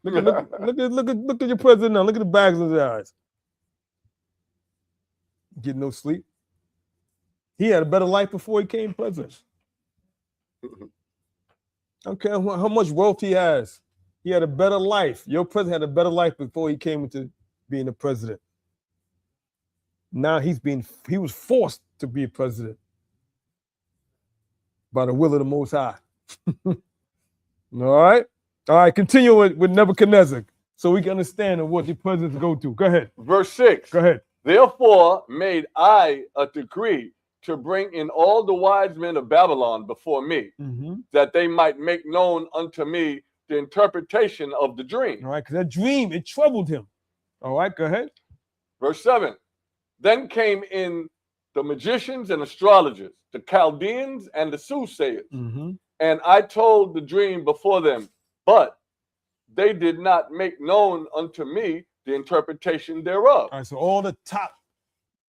Look at your president now. Look at the bags under their eyes. Get no sleep. He had a better life before he became president. I don't care how much wealth he has. He had a better life. Your president had a better life before he came into being the president. Now he was forced to be a president by the will of the Most High. All right? All right, continue with Nebuchadnezzar so we can understand what the presidents go through. Go ahead. Verse 6. Go ahead. Therefore made I a decree to bring in all the wise men of Babylon before me, that they might make known unto me the interpretation of the dream. All right, because that dream, it troubled him. All right, go ahead. Verse 7. Then came in the magicians and astrologers, the Chaldeans and the soothsayers. And I told the dream before them, but they did not make known unto me the interpretation thereof. All right, so all the top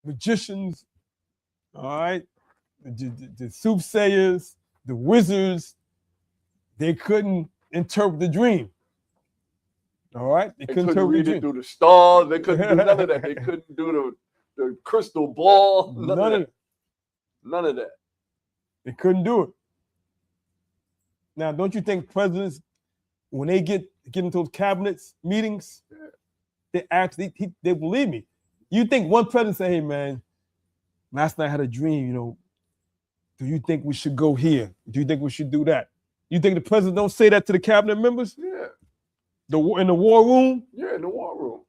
magicians, all right, the soothsayers, the wizards, they couldn't interpret the dream. All right, they couldn't read it through the stars. They couldn't do none of that. They couldn't do the crystal ball. None of that. None of that. They couldn't do it. Now, don't you think presidents, when they get into those cabinets meetings, they actually they believe me? You think one president say, "Hey, man, last night I had a dream. You know, do you think we should go here? Do you think we should do that?" You think the president don't say that to the cabinet members? Yeah. In the war room? Yeah, in the war room.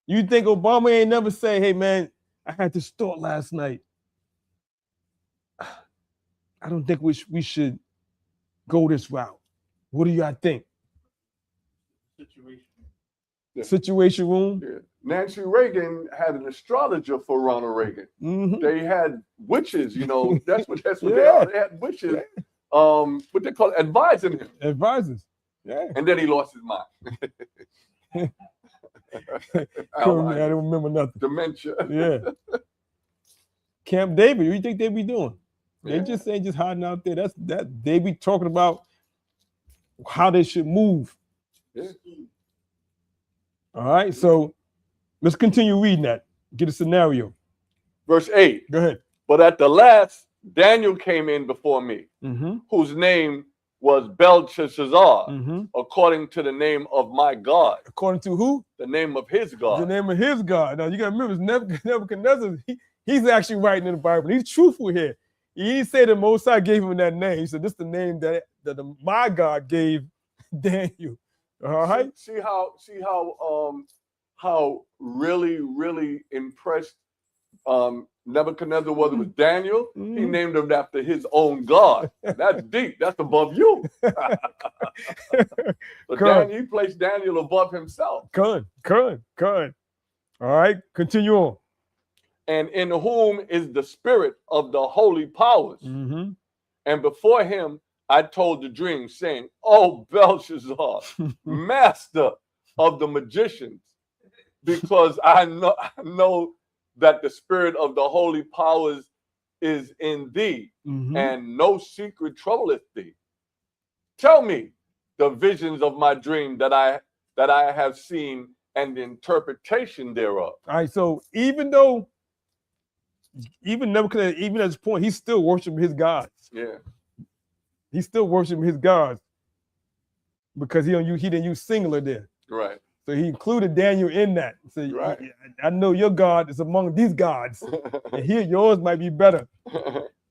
You think Obama ain't never say, "Hey, man, I had this thought last night. I don't think we should go this route. What do y'all think?" Situation room. Yeah. Nancy Reagan had an astrologer for Ronald Reagan. They had witches, you know. That's what they are. They had witches. What they call it, advising him. Advisors. Yeah. And then he lost his mind. I don't remember nothing. Dementia. Yeah. Camp David, what do you think they be doing? They just ain't just hiding out there. That they be talking about how they should move. Yeah. All right, so let's continue reading that. Get a scenario. Verse 8. Go ahead. But at the last, Daniel came in before me, whose name was Belteshazzar, according to the name of my God. According to who? The name of his God. The name of his God. Now, you got to remember, it's Nebuchadnezzar. He's actually writing in the Bible. He's truthful here. He didn't say the Most High gave him that name. He said, this is the name that my God gave Daniel. All right. See how really impressed Nebuchadnezzar was with Daniel. He named him after his own God. That's deep. That's above you. So he placed Daniel above himself. Good. All right, continue on. And in whom is the spirit of the holy powers. And before him I told the dream, saying, "Oh, Belshazzar, master of the magicians, because I know that the spirit of the holy powers is in thee, and no secret troubleth thee. Tell me the visions of my dream that I have seen, and the interpretation thereof." All right, so even Nebuchadnezzar, even at this point, he's still worshiping his gods. Yeah. He's still worshiping his gods because he didn't use singular there. Right. So he included Daniel in that. So right. I know your God is among these gods, and here yours might be better.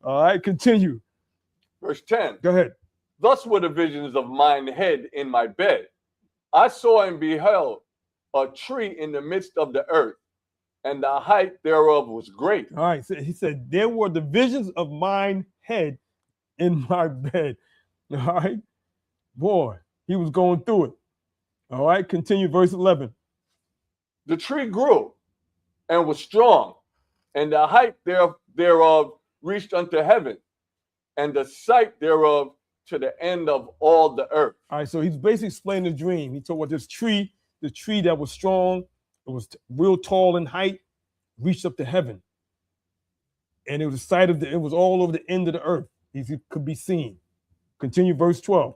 All right, continue. Verse 10. Go ahead. Thus were the visions of mine head in my bed. I saw and beheld a tree in the midst of the earth, and the height thereof was great. All right, so he said, there were the visions of mine head in my bed. All right, boy, he was going through it. All right, continue verse 11. The tree grew and was strong, and the height thereof reached unto heaven, and the sight thereof to the end of all the earth. All right, so he's basically explaining the dream. He told about this tree, the tree that was strong, it was real tall in height, reached up to heaven. And it was the sight of it was all over the end of the earth. It could be seen. Continue verse 12.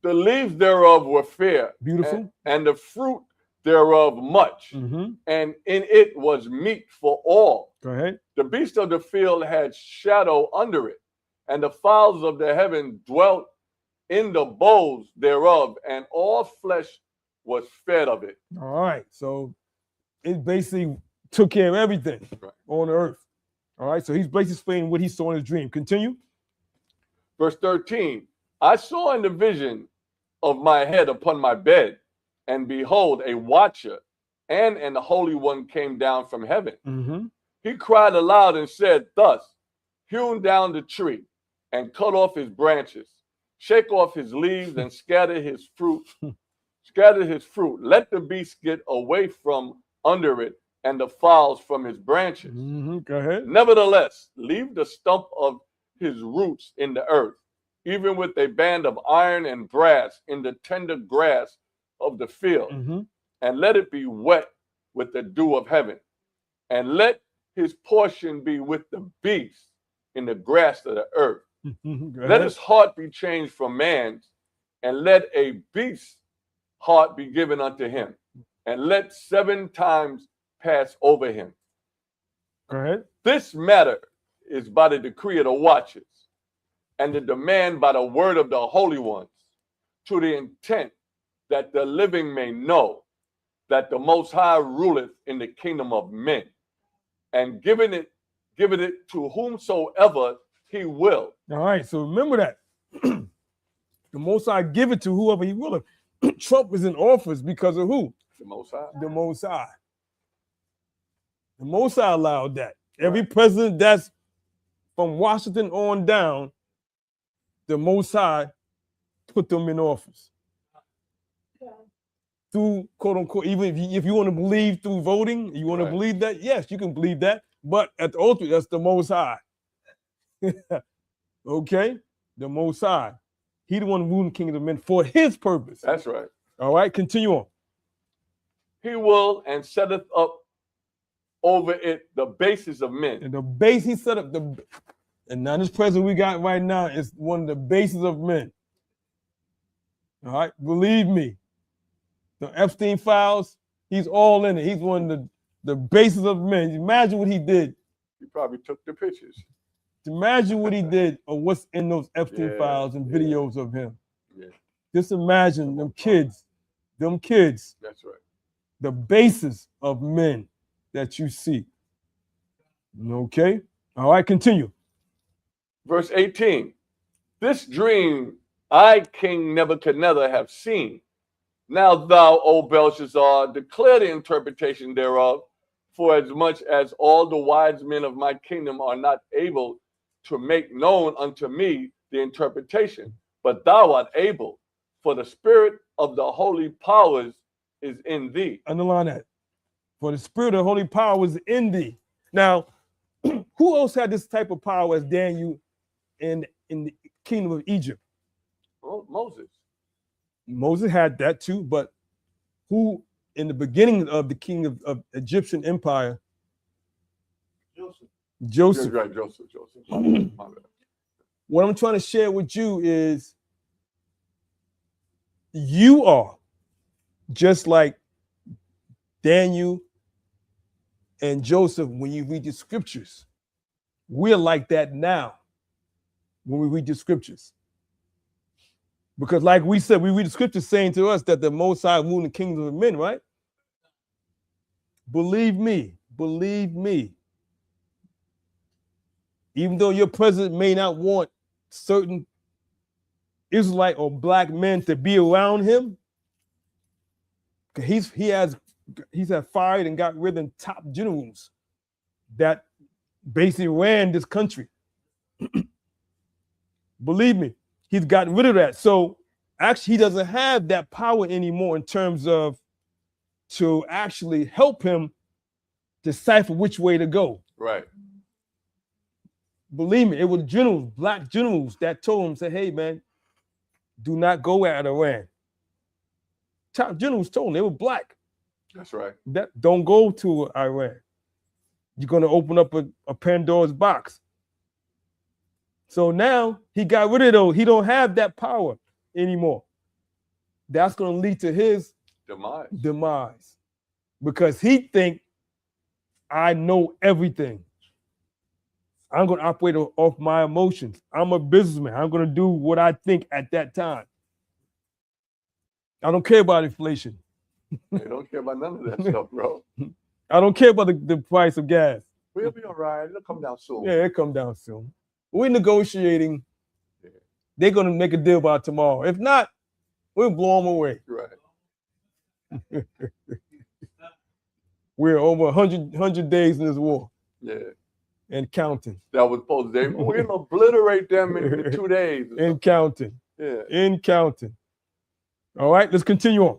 The leaves thereof were fair. Beautiful. And the fruit thereof much. And in it was meat for all. Go ahead. The beasts of the field had shadow under it, and the fowls of the heaven dwelt in the boughs thereof, and all flesh was fed of it. All right. So it basically took care of everything on the earth. All right. So he's basically explaining what he saw in his dream. Continue. Verse 13. I saw in the vision of my head upon my bed, and behold, a watcher and the Holy One came down from heaven. Mm-hmm. He cried aloud and said, thus, hewn down the tree and cut off his branches, shake off his leaves and scatter his fruit. Let the beasts get away from under it and the fowls from his branches. Mm-hmm. Go ahead. Nevertheless, leave the stump of his roots in the earth, even with a band of iron and brass in the tender grass of the field, Mm-hmm. and let it be wet with the dew of heaven, and let his portion be with the beasts in the grass of the earth. Let his heart be changed from man's, and let a beast's heart be given unto him, and let 7 times pass over him. Go ahead. This matter is by the decree of the watchers, and the demand by the word of the holy ones, to the intent that the living may know that the Most High ruleth in the kingdom of men, and giving it to whomsoever he will. All right, so remember that. The Most High give it to whoever he will. Trump is in office because of who? The Most High. The Most High. The Most High allowed that. Every president that's from Washington on down, the Most High put them in office. Through, quote unquote, even if you want to believe through voting, you want to believe that, yes, you can believe that. But at the ultimate, that's the Most High. Okay? The Most High. He the one ruling the kingdom of men for his purpose. That's right. All right, continue on. He will and setteth up over it the bases of men. And the base he set up, and now this president we got right now is one of the bases of men. All right, believe me. The Epstein files, he's all in it. He's one of the bases of men. Imagine what he did. He probably took the pictures. Imagine what he did or what's in those Epstein files and videos of him. Yeah. Just imagine them kids. That's right. The basis of men that you see. Okay? All right, continue. Verse 18. This dream I, King Nebuchadnezzar, have seen. Now thou, O Belshazzar, declare the interpretation thereof, for as much as all the wise men of my kingdom are not able to make known unto me the interpretation, but thou art able, for the spirit of the holy powers is in thee. Underline that. For the spirit of holy power is in thee. Now, who else had this type of power as Daniel in the kingdom of Egypt? Well, Moses. Moses had that too, but who in the beginning of the king of Egyptian empire? Joseph. Right, Joseph. My bad. What I'm trying to share with you is you are just like Daniel and Joseph when you read the scriptures. We're like that now when we read the scriptures. Because like we said, we read the scriptures saying to us that the Most High rule the kingdom of men, right? Believe me. Even though your president may not want certain Israelite or black men to be around him, he's had fired and got rid of top generals that basically ran this country. Believe me, he's gotten rid of that. So actually, he doesn't have that power anymore in terms of to actually help him decipher which way to go. Right. Believe me, it was generals, black generals, that told him, say, hey, man, do not go at Iran. Top generals told him, they were black. That's right. Don't go to Iran. You're going to open up a Pandora's box. So now he got rid of those. He don't have that power anymore. That's going to lead to his demise. Because he think, I know everything. I'm going to operate off my emotions. I'm a businessman. I'm going to do what I think at that time. I don't care about inflation. They don't care about none of that stuff, bro. I don't care about the price of gas. We'll be all right. It'll come down soon. Yeah, it'll come down soon. We're negotiating. Yeah. They're going to make a deal by tomorrow. If not, we'll blow them away. Right. We're over 100 days in this war. Yeah. And counting. That was supposed to, we're going to obliterate them in 2 days. And counting. Yeah. And counting. All right, let's continue on.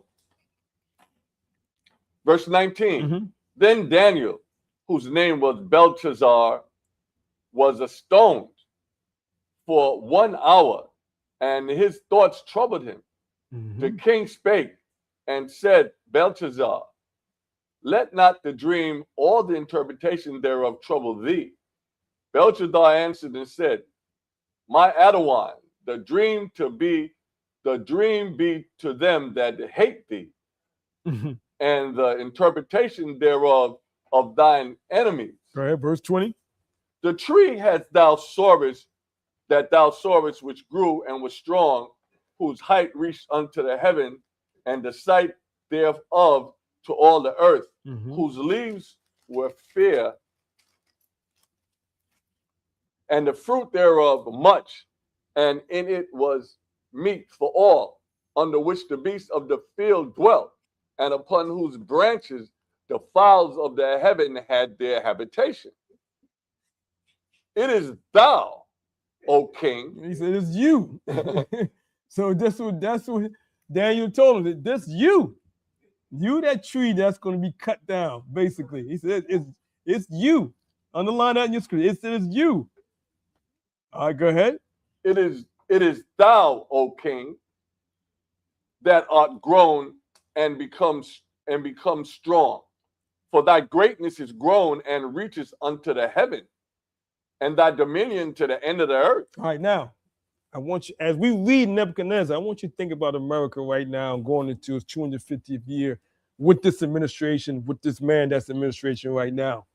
Verse 19. Then Daniel, whose name was Belshazzar, was astonished for 1 hour, and his thoughts troubled him. The king spake and said, Belshazzar, let not the dream or the interpretation thereof trouble thee. Belshazzar answered and said, my Adawan, the dream be to them that hate thee, and the interpretation thereof of thine enemies. Go ahead, verse 20. The tree hast thou sawest, that thou sawest, which grew and was strong, whose height reached unto the heaven, and the sight thereof to all the earth, whose leaves were fair, and the fruit thereof much, and in it was meat for all, under which the beasts of the field dwelt, and upon whose branches the fowls of the heaven had their habitation. It is thou, O king. He said, it's you. So that's what Daniel told him. This you that tree that's going to be cut down, basically. He said, it's you. Underline that in your script. It is you. All right, go ahead. It is thou, O king, that art grown and becomes strong. For thy greatness is grown and reaches unto the heaven, and thy dominion to the end of the earth. All right, now, I want you, as we read Nebuchadnezzar, I want you to think about America right now going into its 250th year with this administration, with this man that's administration right now.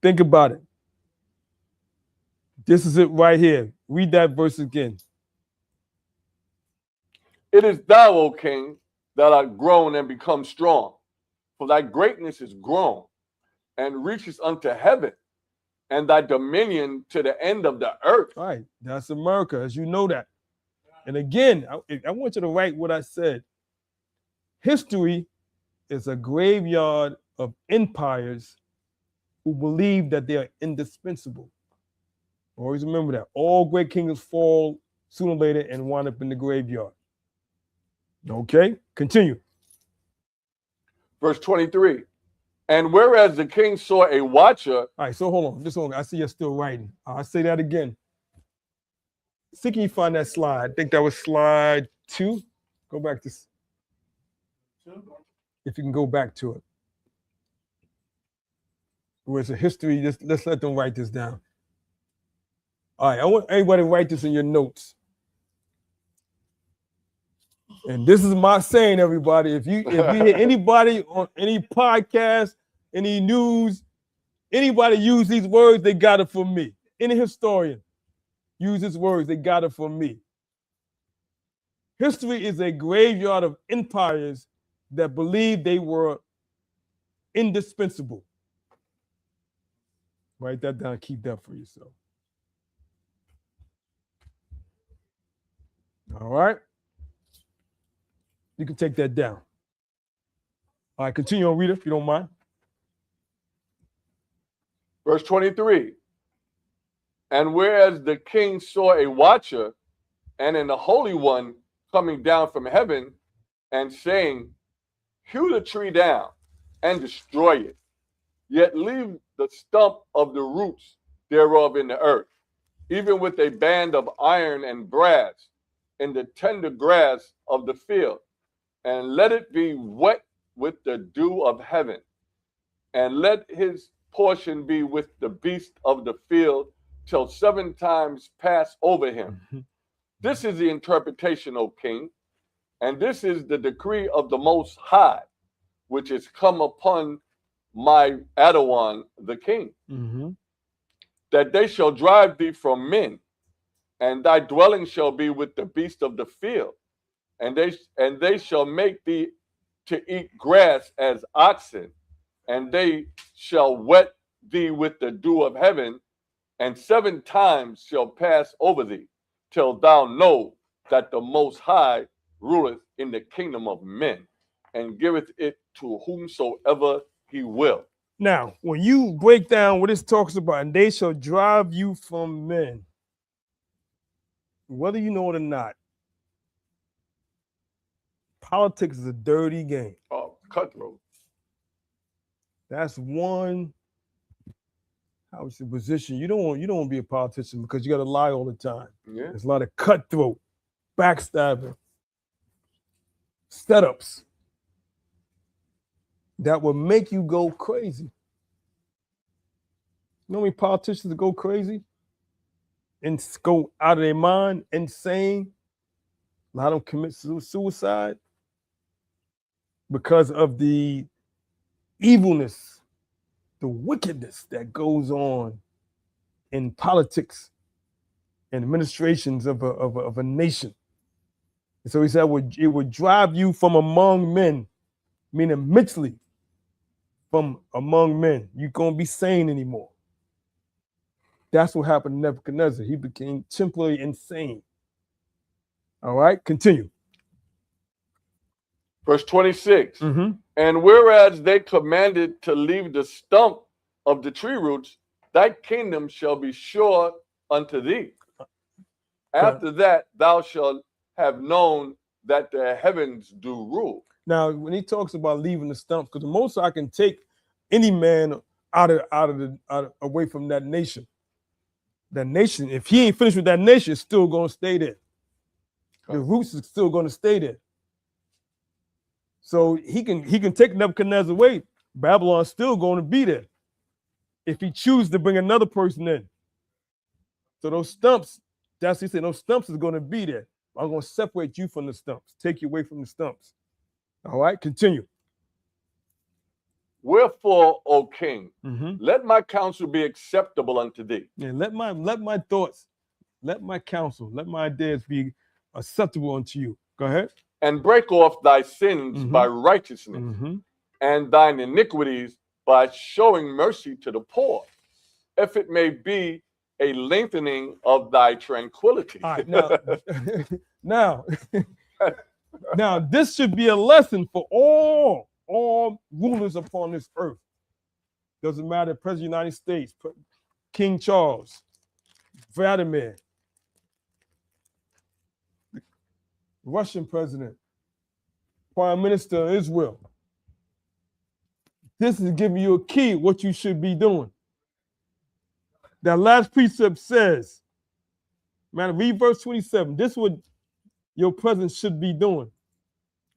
Think about it. This is it right here. Read that verse again. It is thou, O king, that art grown and become strong. For thy greatness is grown and reaches unto heaven, and thy dominion to the end of the earth. All right, that's America, as you know that. And again, I want you to write what I said. History is a graveyard of empires who believe that they are indispensable. Always remember that. All great kingdoms fall sooner or later and wind up in the graveyard. Okay, continue. Verse 23. And whereas the king saw a watcher. All right, so hold on. Just hold on. I see you're still writing. I'll say that again. See, can you find that slide? I think that was slide 2. Go back to. If you can go back to it. Where it's a history, let's let them write this down. All right, I want everybody to write this in your notes. And this is my saying, everybody. If you hear anybody on any podcast, any news, anybody use these words, they got it from me. Any historian use these words, they got it from me. History is a graveyard of empires that believed they were indispensable. Write that down, keep that for yourself. All right. You can take that down. All right, continue on, reader, if you don't mind. Verse 23. And whereas the king saw a watcher, and in the Holy One coming down from heaven, and saying, hew the tree down and destroy it, yet leave the stump of the roots thereof in the earth, even with a band of iron and brass in the tender grass of the field, and let it be wet with the dew of heaven, and let his portion be with the beast of the field till 7 times pass over him. This is the interpretation, O king, and this is the decree of the Most High, which is come upon my Adawan, the king, that they shall drive thee from men, and thy dwelling shall be with the beast of the field, and they shall make thee to eat grass as oxen, and they shall wet thee with the dew of heaven, and 7 times shall pass over thee, till thou know that the Most High ruleth in the kingdom of men, and giveth it to whomsoever he will. Now, when you break down what it talks about, and they shall drive you from men, whether you know it or not, politics is a dirty game. Oh, cutthroat. That's one, how is the position? You don't want to be a politician because you got to lie all the time. Yeah. There's a lot of cutthroat, backstabbing, setups that will make you go crazy. You know how many politicians that go crazy and go out of their mind, insane? A lot of them commit suicide because of the evilness, the wickedness that goes on in politics and administrations of a nation. And so he said it would drive you from among men, meaning mentally from among men. You're going to be sane anymore. That's what happened to Nebuchadnezzar. He became temporarily insane. All right, continue. Verse 26. Mm-hmm. And whereas they commanded to leave the stump of the tree roots, thy kingdom shall be sure unto thee. After that, thou shalt have known that the heavens do rule. Now, when he talks about leaving the stump, because the most I can take any man away from that nation. That nation, if he ain't finished with that nation, it's still going to stay there. The roots is still going to stay there. So he can take Nebuchadnezzar away. Babylon's still going to be there if he chooses to bring another person in. So those stumps, that's what he said, those stumps is going to be there. I'm going to separate you from the stumps, take you away from the stumps. All right, continue. Wherefore, O king, let my counsel be acceptable unto thee. Yeah, let my thoughts, let my counsel, let my ideas be acceptable unto you. Go ahead. And break off thy sins by righteousness, and thine iniquities by showing mercy to the poor, if it may be a lengthening of thy tranquility. All right, now, now this should be a lesson for all rulers upon this earth. Doesn't matter, President of the United States, King Charles, Vladimir, Russian president, Prime Minister of Israel. This is giving you a key what you should be doing. That last precept says, man, read verse 27. This is what your president should be doing.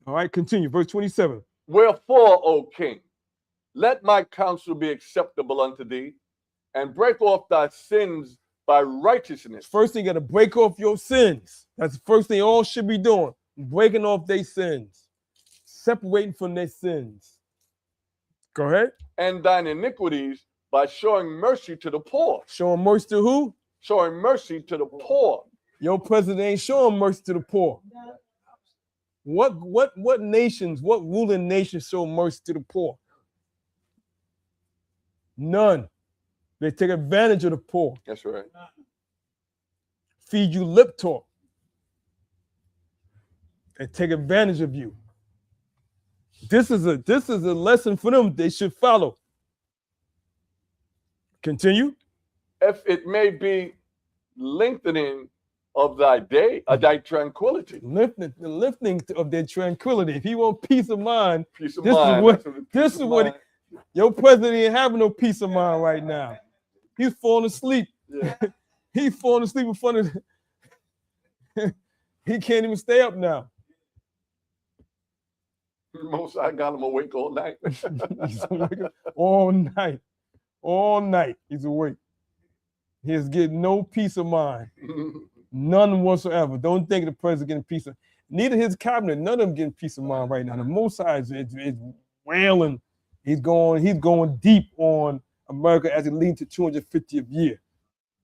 All right, continue. Verse 27. Wherefore, O king, let my counsel be acceptable unto thee, and break off thy sins by righteousness. First thing, you got to break off your sins. That's the first thing all should be doing. Breaking off their sins. Separating from their sins. Go ahead. And thine iniquities by showing mercy to the poor. Showing mercy to who? Showing mercy to the poor. Your president ain't showing mercy to the poor. What nations, what ruling nations show mercy to the poor? None. They take advantage of the poor. That's right. Feed you lip talk. And take advantage of you. This is a lesson for them they should follow. Continue. If it may be lengthening of thy day, thy tranquility. The lifting of their tranquility. If he want peace of mind, Peace of this mind. is what your president ain't having no peace of mind right now. He's falling asleep. Yeah. He's falling asleep in front of he can't even stay up now. Most I got him awake all night. He's awake all night. All night he's awake. He's getting no peace of mind. None whatsoever. Don't think the president getting peace of neither his cabinet, none of them getting peace of mind right now. The Most High is wailing. He's going deep on America as it leads to 250th year.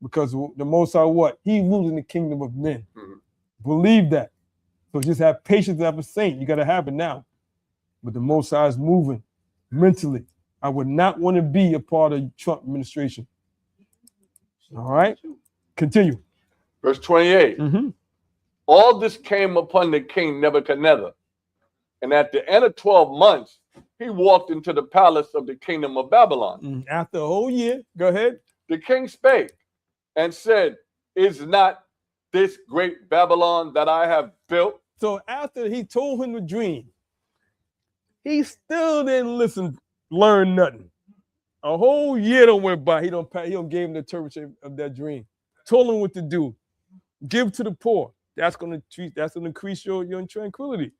Because the Most High what? He rules in the kingdom of men. Believe that. So just have patience and have a saint. You got to have it now. But the Most High is moving mentally. I would not want to be a part of the Trump administration. All right? Continue. Verse 28. All this came upon the king Nebuchadnezzar. And at the end of 12 months, he walked into the palace of the kingdom of Babylon. After a whole year, go ahead. The king spake and said, is not this great Babylon that I have built? So after he told him the dream, he still didn't listen, learn nothing. A whole year don't went by. He don't gave him the interpretation of that dream. Told him what to do. Give to the poor. That's gonna increase your tranquility.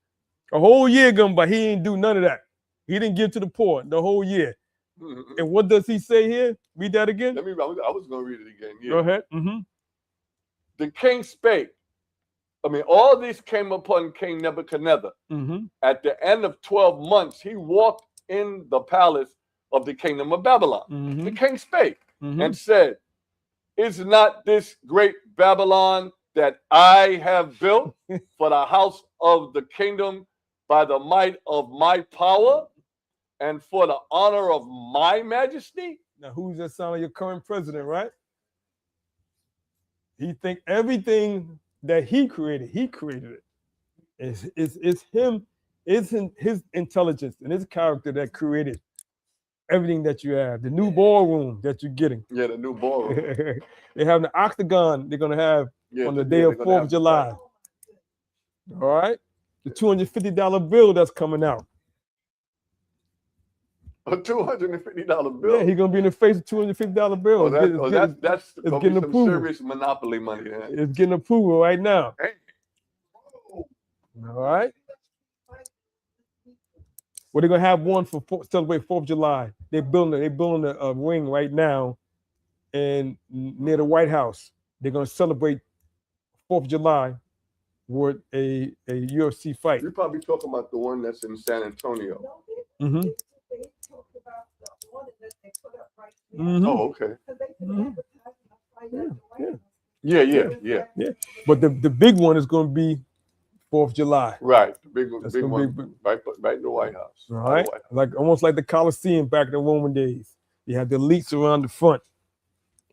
A whole year gone by. He didn't do none of that. He didn't give to the poor the whole year. And what does he say here? Read that again. I was going to read it again. Yeah. Go ahead. The king spake. All these came upon King Nebuchadnezzar. At the end of 12 months, he walked in the palace of the kingdom of Babylon. The king spake and said, is not this great Babylon that I have built for the house of the kingdom by the might of my power and for the honor of my majesty? Now, who's that sound like your current president, right? He think everything that he created it. It's him, it's his intelligence and his character that created everything that you have. The new ballroom that you're getting. Yeah, the new ballroom. They have the octagon they're going to have on the day of 4th of July. All right? The $250 bill that's coming out. A $250 bill? Yeah, he's going to be in the face of $250 bill. That's getting some serious monopoly money. It's getting approval right now. Hey. All right? Well, they're going to have one for celebrate 4th of July. They're building a ring right now and near the White House. They're going to celebrate 4th of July with a UFC fight. You're probably talking about the one that's in San Antonio. Oh, okay. Yeah. But the big one is going to be 4th of July. Right. The big one, right in the White House. All right. Like almost like the Colosseum back in the Roman days. You have the elites around the front.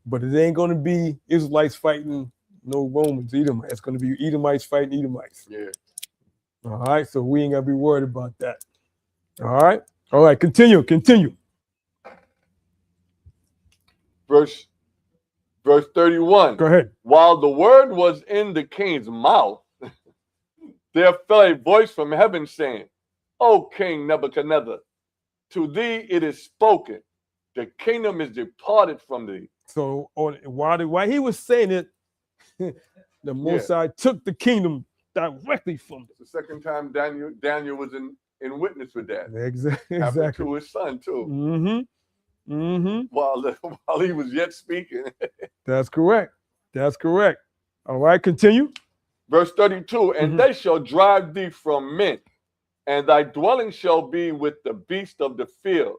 But it ain't going to be Israelites fighting no Romans, Edomites. It's going to be Edomites fighting Edomites. Yeah. All right. So we ain't got to be worried about that. All right. All right. Continue. Verse 31. Go ahead. While the word was in the king's mouth, there fell a voice from heaven saying, O King Nebuchadnezzar, to thee it is spoken, the kingdom is departed from thee. So while he was saying it, the Most High took the kingdom directly from him. It's the second time Daniel was in witness with that. Exactly. Happened to his son too. While he was yet speaking. That's correct. All right, continue. Verse 32, and they shall drive thee from men, and thy dwelling shall be with the beast of the field.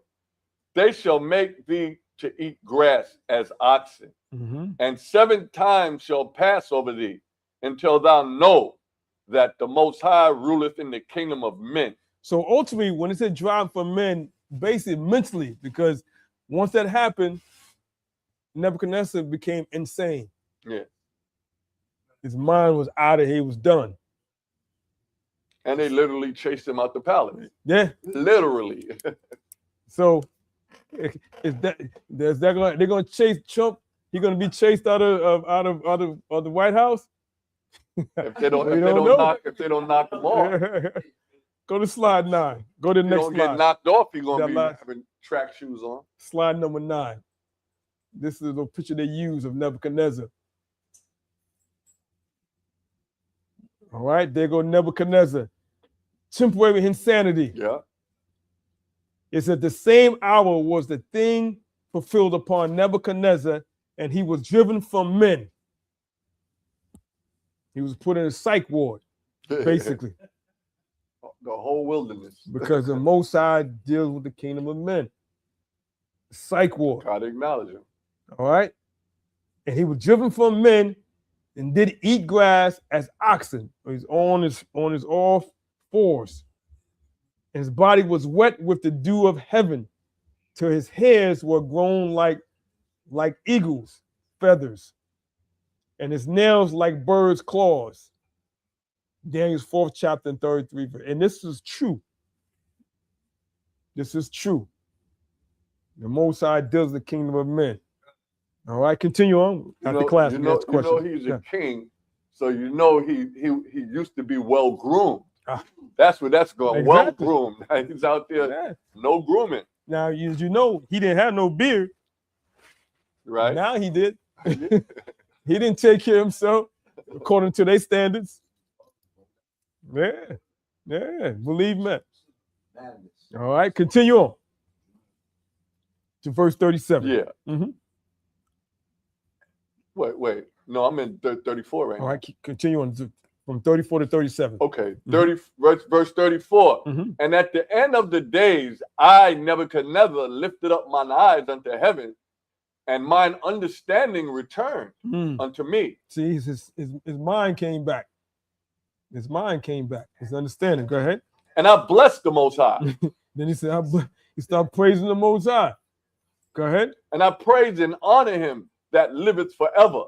They shall make thee to eat grass as oxen, and 7 times shall pass over thee, until thou know that the Most High ruleth in the kingdom of men. So ultimately, when it said drive from men, basically mentally, because once that happened, Nebuchadnezzar became insane. Yeah. His mind was out of here. He was done. And they literally chased him out the palace. Yeah. Literally. So they're going to chase Trump. He's going to be chased out of the White House. If they don't knock him off. Go to slide 9. Go to the next slide. If you don't get knocked off, you're going to be having track shoes on. Slide number 9. This is a picture they use of Nebuchadnezzar. All right, there go Nebuchadnezzar. Temporary insanity. Yeah. It said the same hour was the thing fulfilled upon Nebuchadnezzar, and he was driven from men. He was put in a psych ward, basically. The whole wilderness. Because the Most High deals with the kingdom of men. Psych ward. Try to acknowledge him. All right. And he was driven from men and did eat grass as oxen. He's on his all fours. And his body was wet with the dew of heaven, till his hairs were grown like eagles' feathers, and his nails like birds' claws. Daniel's 4th chapter and 33 verse. And this is true. This is true. The Most High does the kingdom of men. All right, continue on. After class, you know he's a king, so you know he used to be well groomed. That's where that's going. Exactly. Well groomed. He's out there, no grooming. Now, as you know, he didn't have no beard. Right. Now he did. He didn't take care of himself according to their standards. Yeah, believe me. All right, continue on to verse 37. Yeah. Mm-hmm. Wait. No, I'm in 34 right now. All right, continue on from 34 to 37. Okay, 30 verse 34. Mm-hmm. And at the end of the days, I, Nebuchadnezzar, lifted up mine eyes unto heaven, and mine understanding returned unto me. See, his mind came back. His mind came back. His understanding. Go ahead. And I blessed the Most High. Then he said, he started praising the Most High. Go ahead. And I praise and honor him that liveth forever,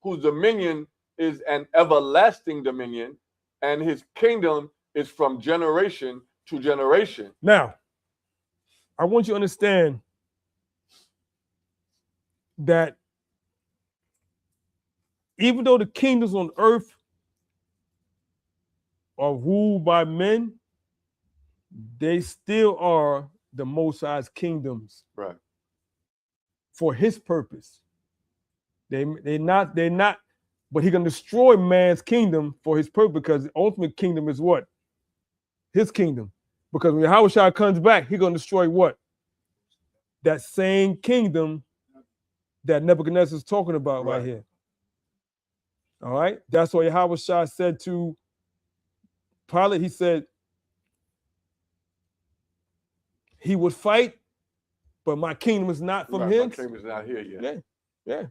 whose dominion is an everlasting dominion, and his kingdom is from generation to generation. Now, I want you to understand that even though the kingdoms on earth are ruled by men, they still are the Most High's kingdoms. Right. For his purpose. They're not, but he can destroy man's kingdom for his purpose, because the ultimate kingdom is what? His kingdom. Because when Yahushua comes back, he's going to destroy what? That same kingdom that Nebuchadnezzar is talking about right here. All right? That's why Yahushua said to Pilate, he said, he would fight, but my kingdom is not from him. My kingdom is not here yet. Yeah.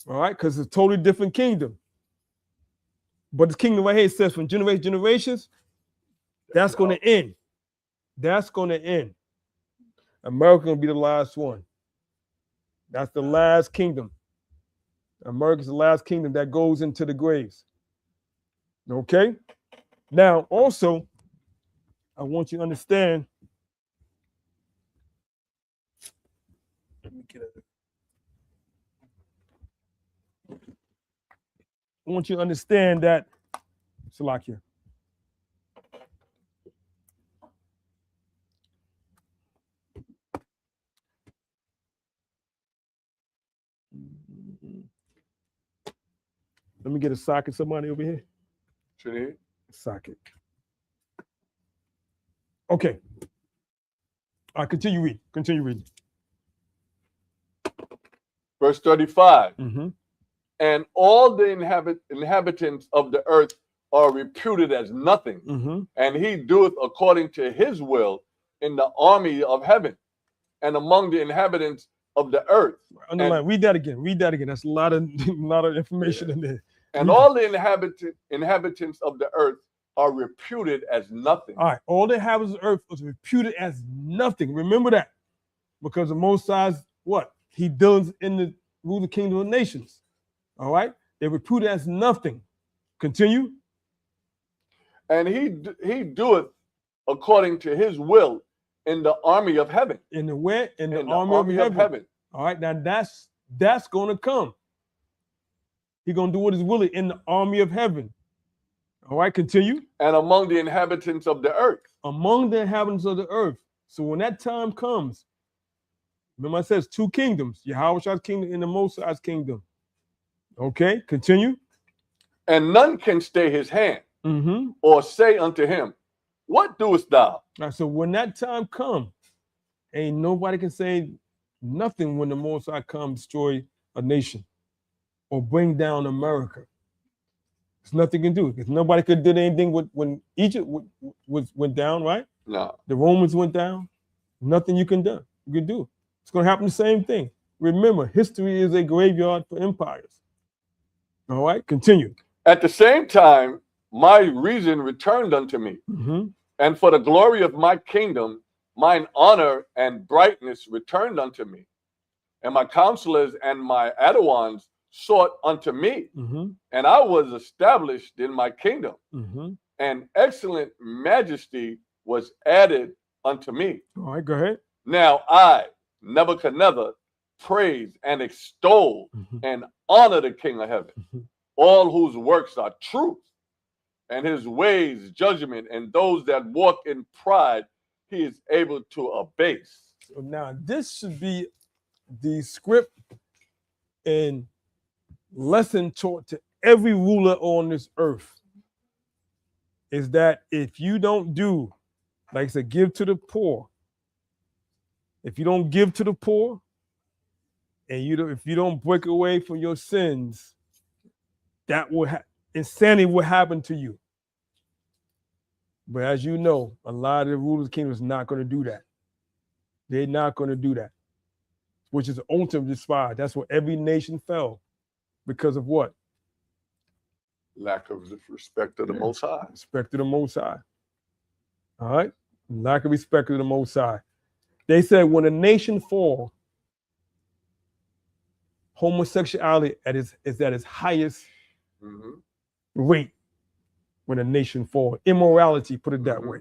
All right, because it's a totally different kingdom. But the kingdom right here, it says from generation to generations, that's going to end. That's going to end. America will be the last one. That's the last kingdom. America's the last kingdom that goes into the graves. Okay? Now, also, I want you to understand. Let me get it. I want you to understand that, Salakia. Let me get a socket, somebody over here. Should Socket. Okay. All right, continue reading. Verse 35. Mm-hmm. And all the inhabitants of the earth are reputed as nothing. Mm-hmm. And he doeth according to his will in the army of heaven and among the inhabitants of the earth. Underline, read that again. That's a lot of information in there. And all the inhabitants of the earth are reputed as nothing. All right, all the inhabitants of the earth was reputed as nothing. Remember that. Because the Most High's what? He deals in the rule the kingdom of nations. All right, they reputed as nothing. Continue. And he doeth according to his will in the army of heaven. In the where? In the army of heaven. All right, now that's going to come. He's going to do what is willing in the army of heaven. All right, continue. And among the inhabitants of the earth. Among the inhabitants of the earth. So when that time comes, remember it says two kingdoms, Yahweh's kingdom and the Most High's kingdom. Okay, continue. And none can stay his hand or say unto him, what doest thou? All right, so when that time comes, ain't nobody can say nothing when the Most High comes destroy a nation or bring down America. There's nothing you can do because nobody could do anything when Egypt went down, right? No. The Romans went down. Nothing you can do. It's going to happen the same thing. Remember, history is a graveyard for empires. All right, continue. At the same time, my reason returned unto me, and for the glory of my kingdom, mine honor and brightness returned unto me, and my counselors and my Adawans sought unto me, and I was established in my kingdom, and excellent majesty was added unto me. All right, go ahead. Now I, Nebuchadnezzar, praise and extol and honor the King of heaven, all whose works are truth, and his ways judgment, and those that walk in pride he is able to abase. So now this should be the script and lesson taught to every ruler on this earth, is that if you don't do, like I said, give to the poor, if you don't give to the poor, and if you don't break away from your sins, that will insanity will happen to you. But as you know, a lot of the rulers of the kingdom is not going to do that. They're not going to do that, which is ultimately despise. That's where every nation fell. Because of what? Lack of respect to the Most High. Respect to the Most High. All right? Lack of respect to the Most High. They said when a nation falls, homosexuality is at its highest rate when a nation falls. Immorality, put it that way.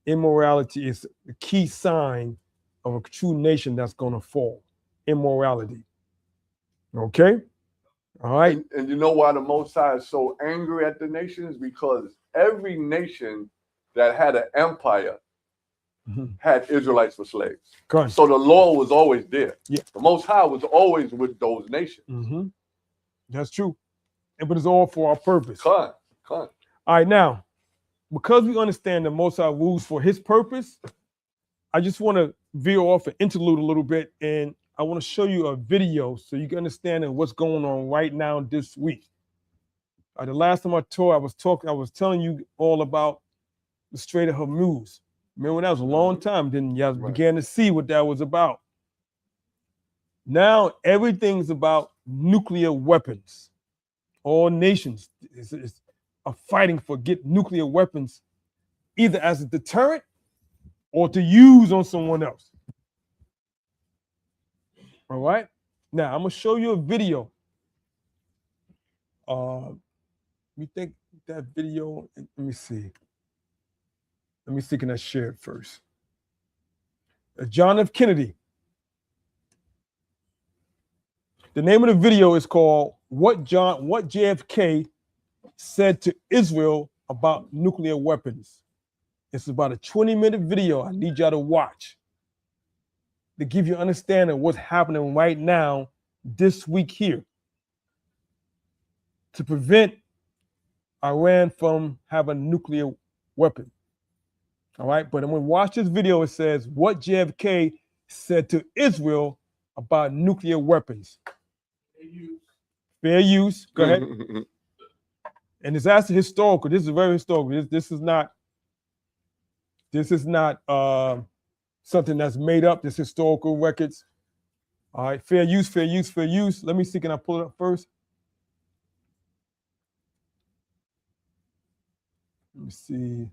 Immorality is the key sign of a true nation that's going to fall. Immorality. Okay? All right. And you know why the Most High is so angry at the nations? Because every nation that had an empire had Israelites for slaves. Correct. So the law was always there. Yeah. The Most High was always with those nations. That's true. But it's all for our purpose. Come. All right, now, because we understand the Most High rules for his purpose, I just want to veer off and interlude a little bit, and I want to show you a video so you can understand what's going on right now this week. The last time I taught, I was telling you all about the Strait of Hormuz. Remember, that was a long time. Then you began to see what that was about. Now everything's about nuclear weapons. All nations are fighting for get nuclear weapons, either as a deterrent or to use on someone else. All right. Now I'm gonna show you a video. You think that video? Let me see. Can I share it first? John F. Kennedy. The name of the video is called What JFK Said to Israel About Nuclear Weapons. It's about a 20-minute video I need y'all to watch to give you an understanding of what's happening right now this week here to prevent Iran from having a nuclear weapon. All right, but I'm going to watch this video. It says what JFK said to Israel about nuclear weapons. Fair use. Go ahead. And it's actually historical. This is very historical. This is not something that's made up. This historical records. All right, fair use. Let me see. Can I pull it up first? Let me see.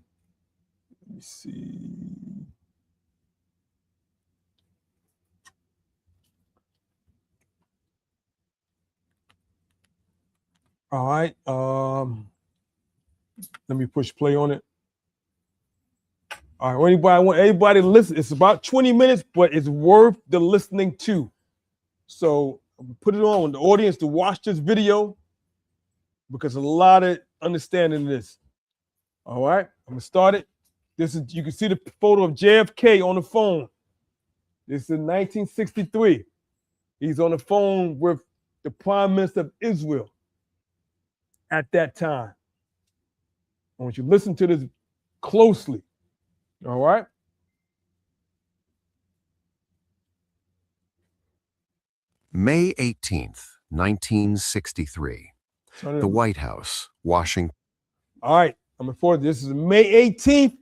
All right. Let me push play on it. All right. I want everybody to listen. It's about 20 minutes, but it's worth the listening to. So put it on the audience to watch this video because a lot of understanding this. All right. I'm gonna start it. You can see the photo of JFK on the phone. This is 1963. He's on the phone with the Prime Minister of Israel at that time. I want you to listen to this closely. All right? May 18th, 1963. The White House, Washington. All right. I'm going forward. This is May 18th,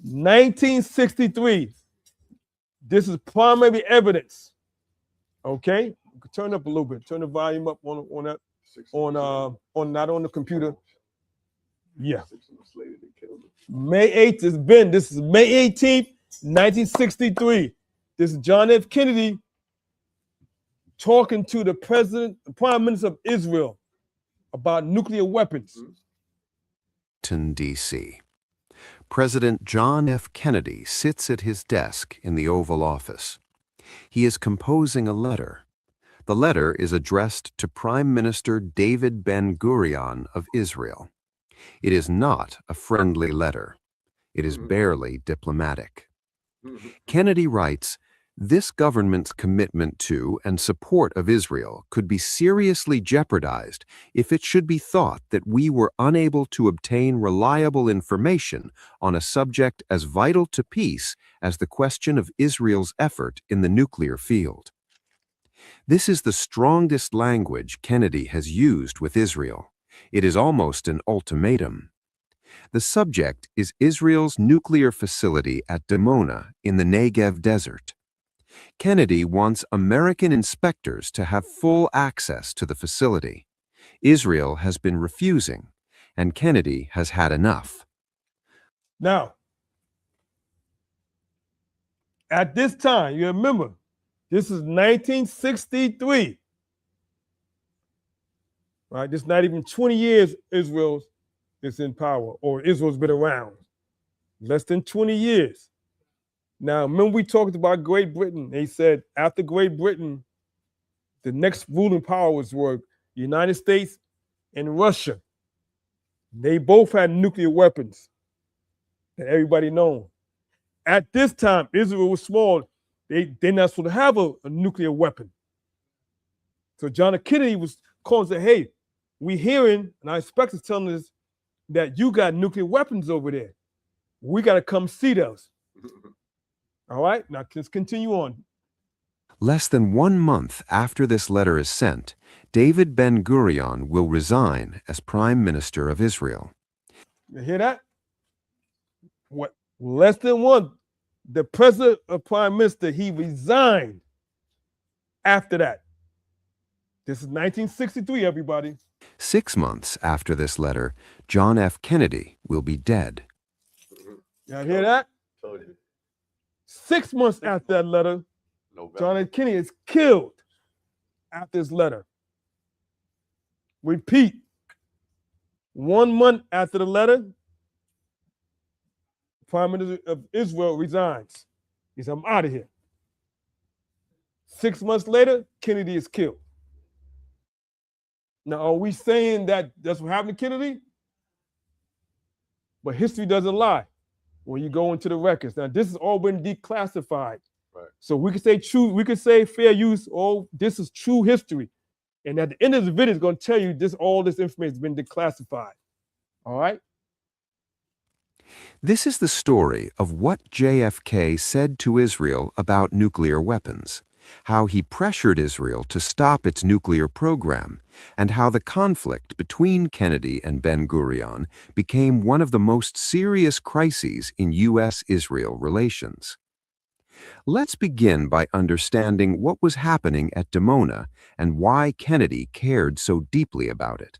1963. This is primary evidence. Okay, turn up a little bit. Turn the volume up on not on the computer. Yeah. May 8th. This is May 18th, 1963. This is John F. Kennedy talking to the Prime Minister of Israel about nuclear weapons. D.C. President John F. Kennedy sits at his desk in the Oval Office. He is composing a letter. The letter is addressed to Prime Minister David Ben-Gurion of Israel. It is not a friendly letter. It is barely diplomatic. Kennedy writes, "This government's commitment to and support of Israel could be seriously jeopardized if it should be thought that we were unable to obtain reliable information on a subject as vital to peace as the question of Israel's effort in the nuclear field." This is the strongest language Kennedy has used with Israel. It is almost an ultimatum. The subject is Israel's nuclear facility at Dimona in the Negev Desert. Kennedy wants American inspectors to have full access to the facility. Israel has been refusing, and Kennedy has had enough. Now, at this time, you remember, this is 1963. Right? This is not even 20 years Israel is in power, or Israel's been around. Less than 20 years. Now, remember we talked about Great Britain. They said after Great Britain, the next ruling powers were the United States and Russia. They both had nuclear weapons that everybody known. At this time, Israel was small. They're not supposed to have a nuclear weapon. So John F. Kennedy was calling and said, hey, we hearing, and our inspectors telling us that you got nuclear weapons over there. We got to come see those. All right, now let's continue on. Less than 1 month after this letter is sent, David Ben-Gurion will resign as Prime Minister of Israel. You hear that? What? Less than one. The president of Prime Minister, he resigned after that. This is 1963, everybody. 6 months after this letter, John F. Kennedy will be dead. Y'all hear that? 6 months after that letter, John F. Kennedy is killed after this letter. Repeat. 1 month after the letter, Prime Minister of Israel resigns. He said, I'm out of here. 6 months later, Kennedy is killed. Now, are we saying that that's what happened to Kennedy? But history doesn't lie when you go into the records. Now, this has all been declassified. Right. So we could say true, we could say fair use, oh, this is true history. And at the end of the video, it's going to tell you all this information has been declassified. All right? This is the story of what JFK said to Israel about nuclear weapons, how he pressured Israel to stop its nuclear program, and how the conflict between Kennedy and Ben-Gurion became one of the most serious crises in U.S.-Israel relations. Let's begin by understanding what was happening at Dimona and why Kennedy cared so deeply about it.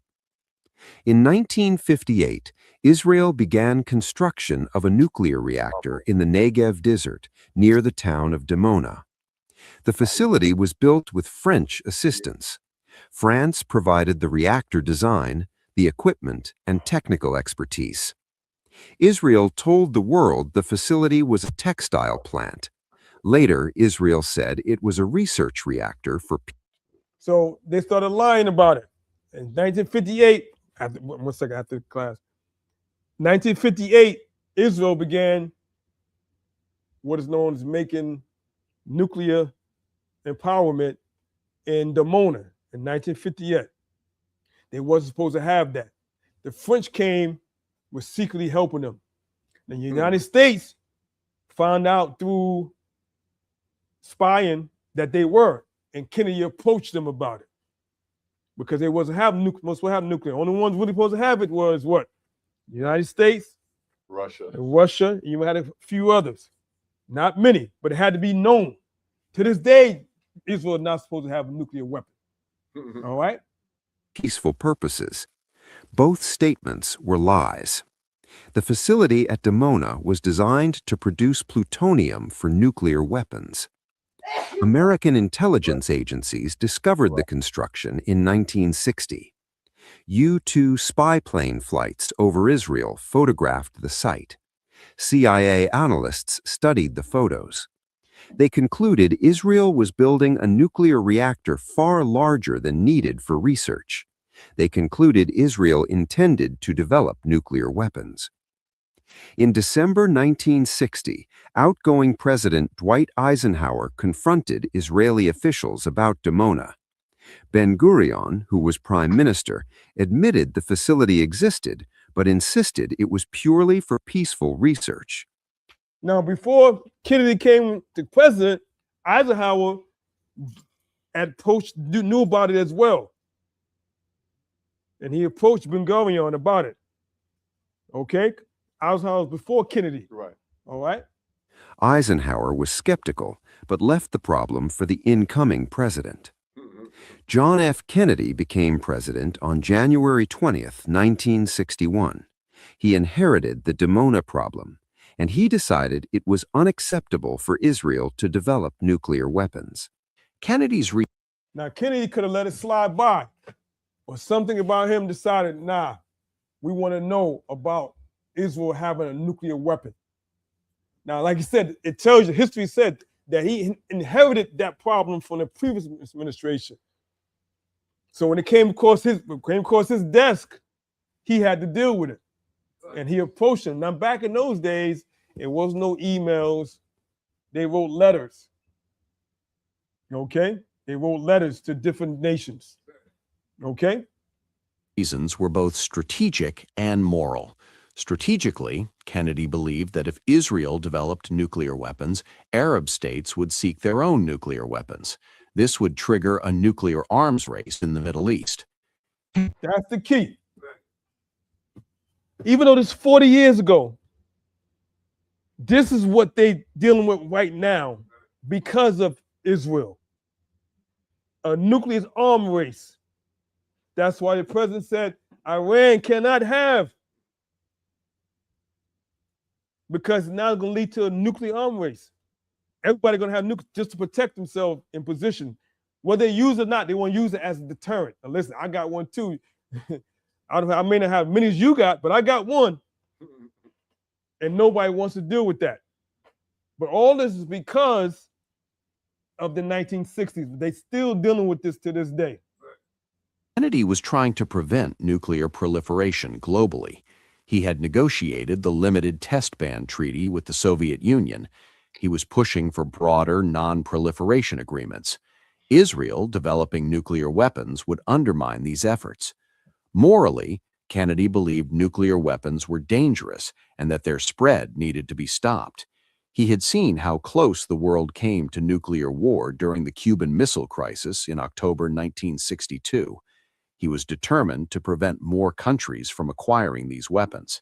In 1958, Israel began construction of a nuclear reactor in the Negev Desert near the town of Dimona. The facility was built with French assistance. France provided the reactor design, the equipment, and technical expertise. Israel told the world the facility was a textile plant. Later, Israel said it was a research reactor for peace. So they started lying about it. In 1958, after class, 1958, Israel began what is known as making nuclear empowerment in Dimona in 1958. They wasn't supposed to have that. The French came, was secretly helping them. The United States found out through spying that they were, and Kennedy approached them about it because they wasn't having nuclear. Only ones really supposed to have it was what? The United States, Russia. You had a few others, not many, but it had to be known. To this day, Israel is not supposed to have a nuclear weapon. All right? Peaceful purposes. Both statements were lies. The facility at Dimona was designed to produce plutonium for nuclear weapons. American intelligence agencies discovered the construction in 1960. U-2 spy plane flights over Israel photographed the site. CIA analysts studied the photos. They concluded Israel was building a nuclear reactor far larger than needed for research. They concluded Israel intended to develop nuclear weapons. In December 1960, outgoing President Dwight Eisenhower confronted Israeli officials about Dimona. Ben-Gurion, who was prime minister, admitted the facility existed, but insisted it was purely for peaceful research. Now, before Kennedy came to president, Eisenhower knew about it as well. And he approached Ben-Gurion about it. Okay? Eisenhower was before Kennedy. Right. All right? Eisenhower was skeptical, but left the problem for the incoming president. John F. Kennedy became president on January 20th, 1961. He inherited the Dimona problem, and he decided it was unacceptable for Israel to develop nuclear weapons. Now, Kennedy could have let it slide by, or something about him decided, nah, we want to know about Israel having a nuclear weapon. Now, like you said, it tells you, history said that he inherited that problem from the previous administration. So when it came across his desk, he had to deal with it. And he approached him. Now, back in those days, it was no emails. They wrote letters. Okay? They wrote letters to different nations. Okay? Reasons were both strategic and moral. Strategically, Kennedy believed that if Israel developed nuclear weapons, Arab states would seek their own nuclear weapons. This would trigger a nuclear arms race in the Middle East. That's the key. Even though this 40 years ago, this is what they're dealing with right now because of Israel. A nuclear arms race. That's why the president said Iran cannot have, because now it's going to lead to a nuclear arms race. Everybody's going to have nuclear just to protect themselves in position. Whether they use it or not, they want to use it as a deterrent. Now listen, I got one too. I may not have many as you got, but I got one. And nobody wants to deal with that. But all this is because of the 1960s. They're still dealing with this to this day. Kennedy was trying to prevent nuclear proliferation globally. He had negotiated the Limited Test Ban Treaty with the Soviet Union. He was pushing for broader non-proliferation agreements. Israel developing nuclear weapons would undermine these efforts. Morally, Kennedy believed nuclear weapons were dangerous and that their spread needed to be stopped. He had seen how close the world came to nuclear war during the Cuban Missile Crisis in October 1962. He was determined to prevent more countries from acquiring these weapons.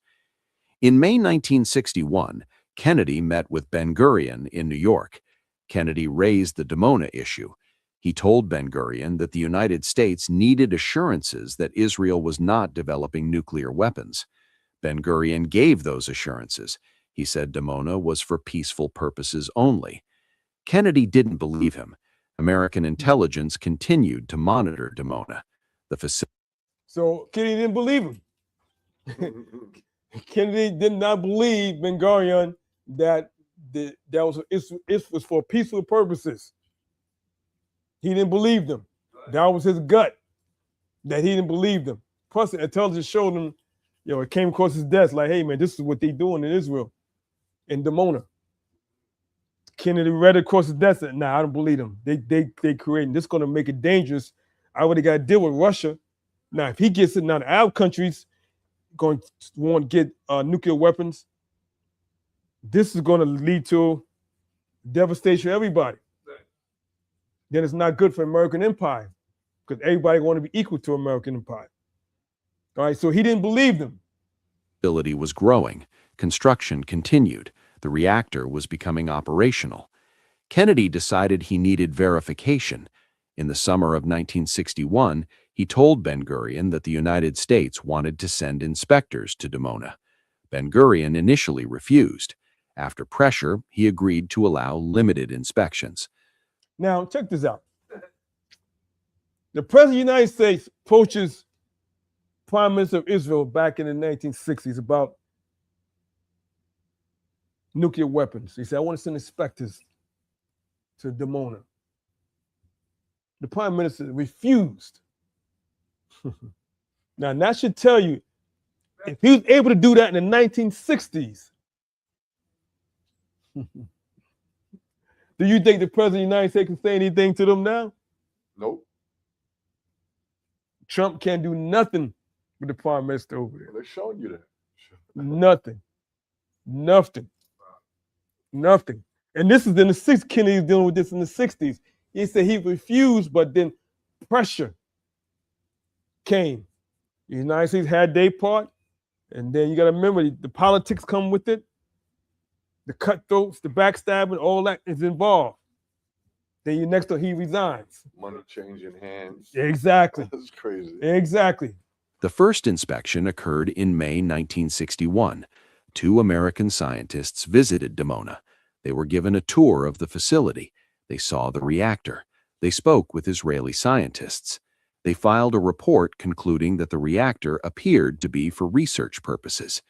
In May 1961, Kennedy met with Ben-Gurion in New York. Kennedy raised the Dimona issue. He told Ben-Gurion that the United States needed assurances that Israel was not developing nuclear weapons. Ben-Gurion gave those assurances. He said Dimona was for peaceful purposes only. Kennedy didn't believe him. American intelligence continued to monitor Dimona. So Kennedy didn't believe him. Kennedy did not believe Ben-Gurion that it was for peaceful purposes. He didn't believe them. That was his gut, that he didn't believe them. Plus, the intelligence showed him, it came across his desk like, hey, man, this is what they're doing in Israel, in Dimona. Kennedy read it across his desk and said, nah, I don't believe them. They creating this, going to make it dangerous. I already got to deal with Russia. Now, if he gets it, now the Arab countries going to want to get nuclear weapons, this is going to lead to devastation of everybody. Then it's not good for American empire because everybody want to be equal to American empire. All right, so he didn't believe them. Facility was growing. Construction continued. The reactor was becoming operational. Kennedy decided he needed verification. In the summer of 1961, he told Ben-Gurion that the United States wanted to send inspectors to Dimona. Ben-Gurion initially refused. After pressure, he agreed to allow limited inspections. Now, check this out. The President of the United States approaches Prime Minister of Israel back in the 1960s about nuclear weapons. He said, I want to send inspectors to Dimona. The prime minister refused. Now, that should tell you, if he was able to do that in the 1960s, do you think the president of the United States can say anything to them now? Nope. Trump can't do nothing with the prime minister over there. They're showing you that. Nothing. And this is in the 60s. Kennedy's dealing with this in the 60s. He said he refused, but then pressure came. The United States had their part, and then you got to remember the politics come with it. The cutthroats, the backstabbing, all that is involved. Then you next door, he resigns. Money changing hands. Exactly. That's crazy. Exactly. The first inspection occurred in May 1961. 2 American scientists visited Dimona. They were given a tour of the facility. They saw the reactor. They spoke with Israeli scientists. They filed a report concluding that the reactor appeared to be for research purposes.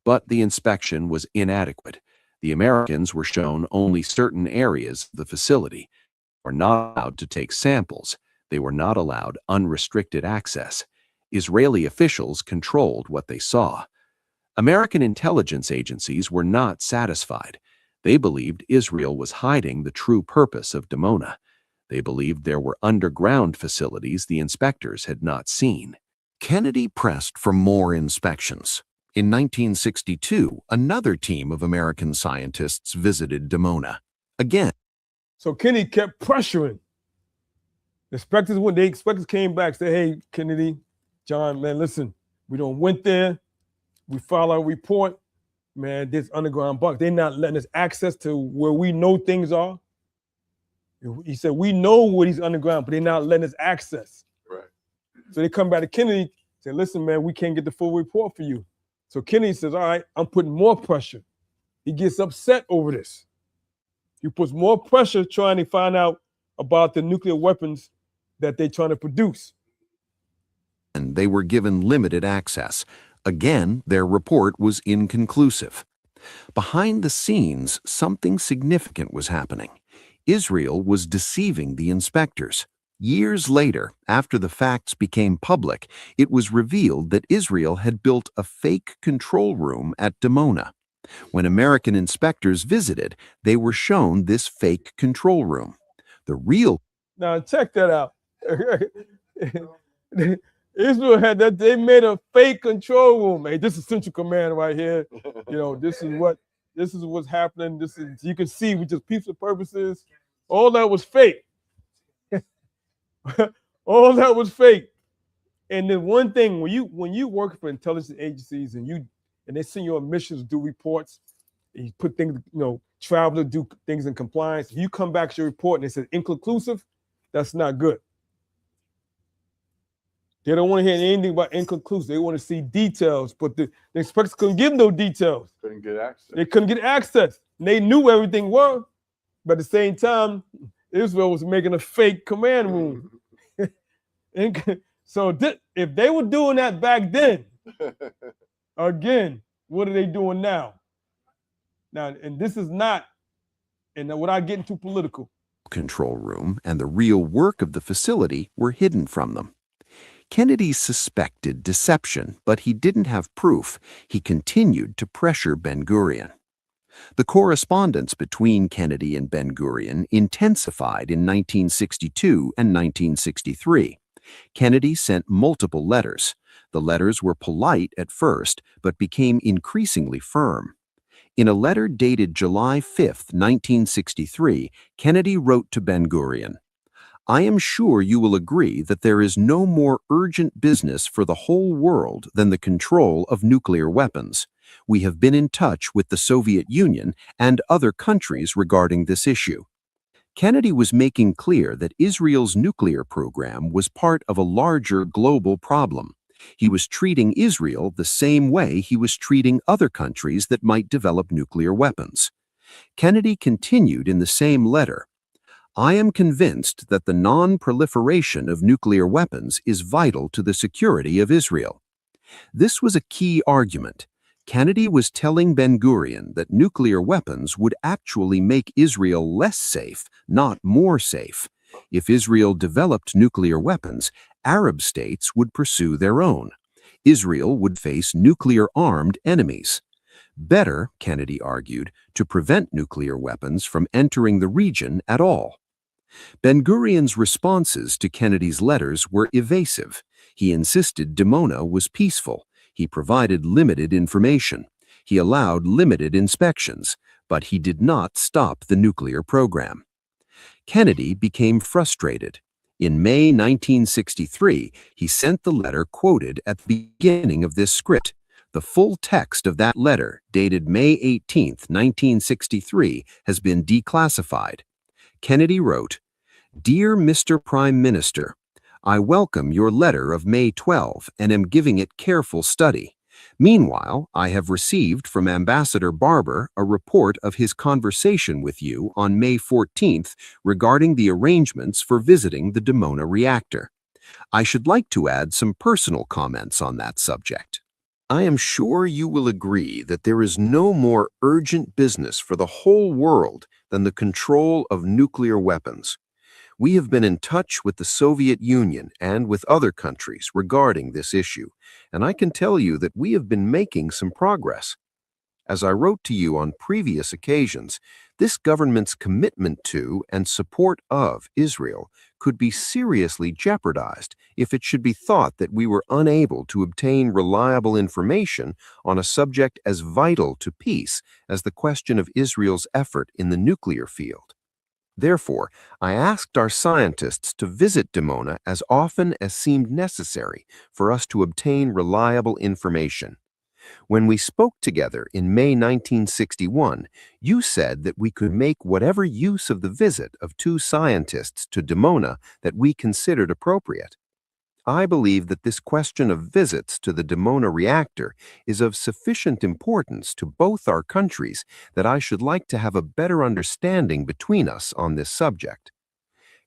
But the inspection was inadequate. The Americans were shown only certain areas of the facility. They were not allowed to take samples. They were not allowed unrestricted access. Israeli officials controlled what they saw. American intelligence agencies were not satisfied. They believed Israel was hiding the true purpose of Dimona. They believed there were underground facilities the inspectors had not seen. Kennedy pressed for more inspections. In 1962, another team of American scientists visited Dimona. Again, So Kennedy kept pressuring. The inspectors came back, said, hey, Kennedy, John, man, listen, we don't went there. We filed our report. Man, this underground bunker, they're not letting us access to where we know things are. He said, we know where these underground, but they're not letting us access. Right. So they come back to Kennedy, say, listen, man, we can't get the full report for you. So Kennedy says, all right, I'm putting more pressure. He gets upset over this. He puts more pressure trying to find out about the nuclear weapons that they're trying to produce. and they were given limited access. Again, their report was inconclusive. Behind the scenes, something significant was happening. Israel was deceiving the inspectors. Years later, after the facts became public, it was revealed that Israel had built a fake control room at Dimona. When American inspectors visited, they were shown this fake control room. The real... Now check that out. Israel had that, they made a fake control room. Hey, this is Central Command right here. You know, this is what's happening. This is, you can see, we just peace of purposes. All that was fake. All that was fake. And then one thing, when you work for intelligence agencies and they send you on missions, do reports, and you put things, travel to do things in compliance. If you come back to your report and it says inconclusive, that's not good. They don't want to hear anything about inconclusive. They want to see details, but the inspectors couldn't give no details. Couldn't get access. They couldn't get access. They knew everything was, but at the same time, Israel was making a fake command room. So if they were doing that back then, again, what are they doing now? Now, and this is not, and without getting too political, control room and the real work of the facility were hidden from them. Kennedy suspected deception, but he didn't have proof. He continued to pressure Ben-Gurion. The correspondence between Kennedy and Ben-Gurion intensified in 1962 and 1963. Kennedy sent multiple letters. The letters were polite at first, but became increasingly firm. In a letter dated July 5, 1963, Kennedy wrote to Ben-Gurion, "I am sure you will agree that there is no more urgent business for the whole world than the control of nuclear weapons. We have been in touch with the Soviet Union and other countries regarding this issue." Kennedy was making clear that Israel's nuclear program was part of a larger global problem. He was treating Israel the same way he was treating other countries that might develop nuclear weapons. Kennedy continued in the same letter, "I am convinced that the non-proliferation of nuclear weapons is vital to the security of Israel." This was a key argument. Kennedy was telling Ben-Gurion that nuclear weapons would actually make Israel less safe, not more safe. If Israel developed nuclear weapons, Arab states would pursue their own. Israel would face nuclear-armed enemies. Better, Kennedy argued, to prevent nuclear weapons from entering the region at all. Ben-Gurion's responses to Kennedy's letters were evasive. He insisted Dimona was peaceful. He provided limited information. He allowed limited inspections, but he did not stop the nuclear program. Kennedy became frustrated. In May 1963, he sent the letter quoted at the beginning of this script. The full text of that letter, dated May 18, 1963, has been declassified. Kennedy wrote, "Dear Mr. Prime Minister, I welcome your letter of May 12 and am giving it careful study. Meanwhile, I have received from Ambassador Barber a report of his conversation with you on May 14th regarding the arrangements for visiting the Dimona reactor. I should like to add some personal comments on that subject. I am sure you will agree that there is no more urgent business for the whole world than the control of nuclear weapons. We have been in touch with the Soviet Union and with other countries regarding this issue, and I can tell you that we have been making some progress. As I wrote to you on previous occasions, this government's commitment to and support of Israel could be seriously jeopardized if it should be thought that we were unable to obtain reliable information on a subject as vital to peace as the question of Israel's effort in the nuclear field. Therefore, I asked our scientists to visit Dimona as often as seemed necessary for us to obtain reliable information. When we spoke together in May 1961, you said that we could make whatever use of the visit of two scientists to Dimona that we considered appropriate. I believe that this question of visits to the Dimona reactor is of sufficient importance to both our countries that I should like to have a better understanding between us on this subject.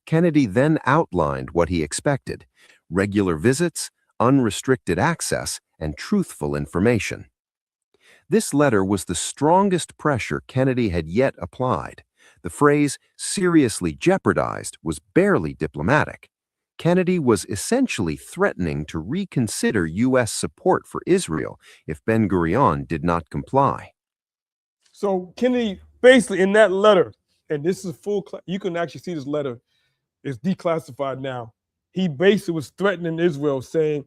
Kennedy then outlined what he expected: regular visits, unrestricted access, and truthful information. This letter was the strongest pressure Kennedy had yet applied. The phrase seriously jeopardized was barely diplomatic. Kennedy was essentially threatening to reconsider U.S. support for Israel if Ben-Gurion did not comply. So Kennedy, basically in that letter, and this is you can actually see this letter, it's declassified now. He basically was threatening Israel, saying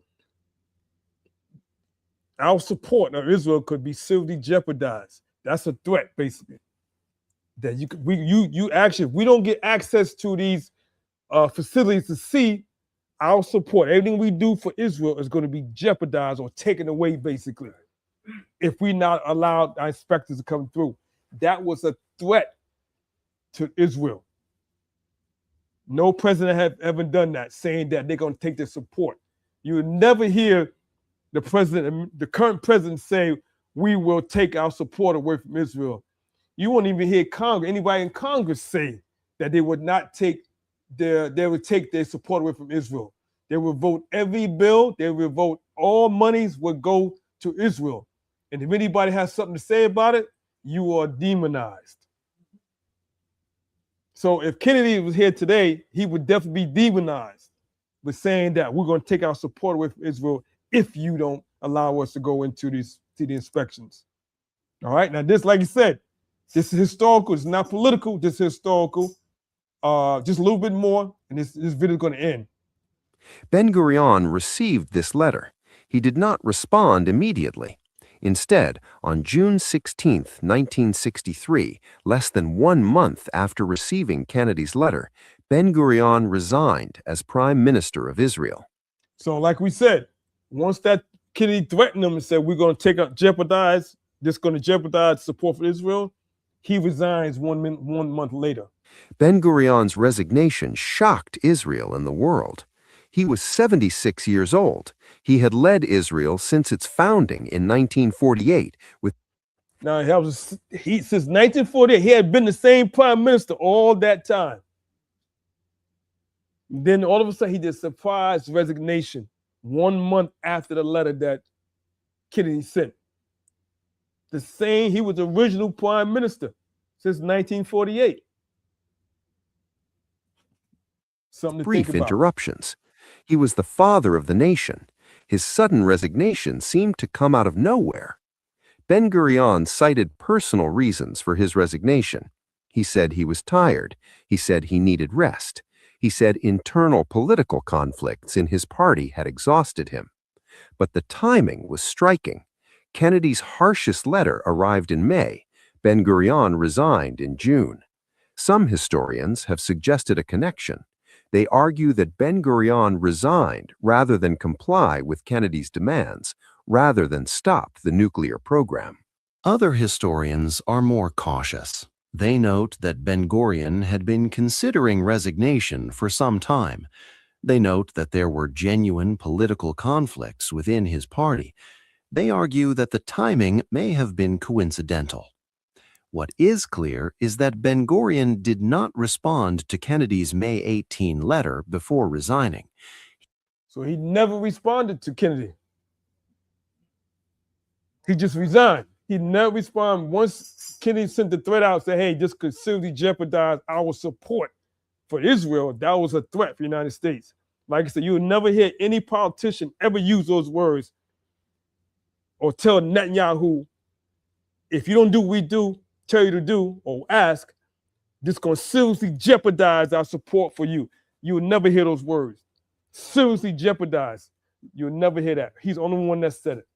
our support of Israel could be seriously jeopardized. That's a threat, basically. That if we don't get access to these facilities to see our support, everything we do for Israel is going to be jeopardized or taken away, basically, if we not allow our inspectors to come through. That was a threat to Israel. No president have ever done that, saying that they're going to take their support. You would never hear the current president say, we will take our support away from Israel. You won't even hear anybody in Congress say that they would not take they would take their support away from Israel. They would vote every bill, they would vote all monies would go to Israel. And if anybody has something to say about it, you are demonized. So if Kennedy was here today, he would definitely be demonized with saying that we're going to take our support away from Israel if you don't allow us to go into the inspections. All right, now this, like you said, this is historical, it's not political, this is historical. Just a little bit more, and this video is going to end. Ben-Gurion received this letter. He did not respond immediately. Instead, on June 16, 1963, less than 1 month after receiving Kennedy's letter, Ben-Gurion resigned as Prime Minister of Israel. So like we said, once that Kennedy threatened him and said, we're going to jeopardize support for Israel, he resigns one month later. Ben-Gurion's resignation shocked Israel and the world. He was 76 years old. He had led Israel since its founding in 1948. Since 1948, he had been the same prime minister all that time. Then all of a sudden, he did a surprise resignation 1 month after the letter that Kennedy sent. The same, he was the original prime minister since 1948. Something to Brief think about. interruptions. He was the father of the nation. His sudden resignation seemed to come out of nowhere. Ben-Gurion cited personal reasons for his resignation. He said he was tired. He said he needed rest. He said internal political conflicts in his party had exhausted him. But the timing was striking. Kennedy's harshest letter arrived in May. Ben-Gurion resigned in June. Some historians have suggested a connection. They argue that Ben-Gurion resigned rather than comply with Kennedy's demands, rather than stop the nuclear program. Other historians are more cautious. They note that Ben-Gurion had been considering resignation for some time. They note that there were genuine political conflicts within his party. They argue that the timing may have been coincidental. What is clear is that Ben-Gurion did not respond to Kennedy's May 18 letter before resigning. So he never responded to Kennedy. He just resigned. He never responded. Once Kennedy sent the threat out, said, hey, this could seriously jeopardize our support for Israel, that was a threat for the United States. Like I said, you will never hear any politician ever use those words or tell Netanyahu, if you don't do what we do, tell you to do, or ask, this is going to seriously jeopardize our support for you. You will never hear those words. Seriously jeopardize. You'll never hear that. He's the only one that said it.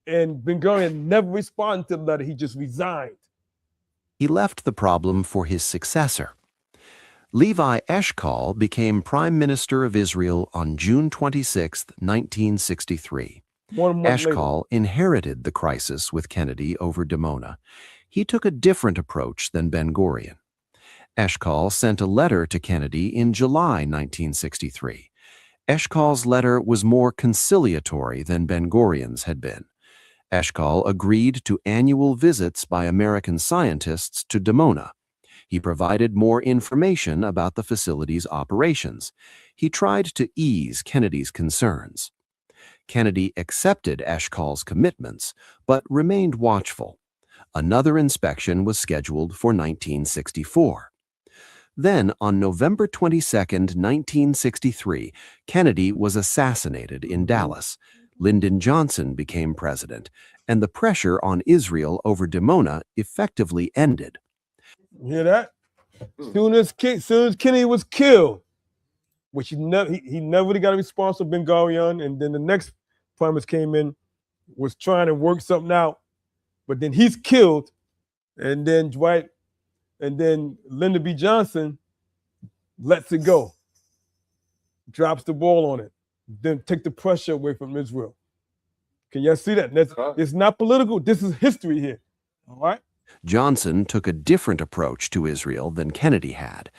And Ben-Gurion never responded to the letter. He just resigned. He left the problem for his successor. Levi Eshkol became Prime Minister of Israel on June 26, 1963. Eshkol inherited the crisis with Kennedy over Dimona. He took a different approach than Ben-Gurion. Eshkol sent a letter to Kennedy in July 1963. Eshkol's letter was more conciliatory than Ben-Gurion's had been. Eshkol agreed to annual visits by American scientists to Dimona. He provided more information about the facility's operations. He tried to ease Kennedy's concerns. Kennedy accepted Eshkol's commitments, but remained watchful. Another inspection was scheduled for 1964. Then, on November 22, 1963, Kennedy was assassinated in Dallas. Lyndon Johnson became president, and the pressure on Israel over Dimona effectively ended. You hear that? Soon as Kennedy was killed, which he never really got a response from Ben-Gurion, and then the next prime minister came in, was trying to work something out, but then he's killed, and then Lyndon B. Johnson lets it go, drops the ball on it, then take the pressure away from Israel. Can y'all see that? It's not political. This is history here. All right? Johnson took a different approach to Israel than Kennedy had.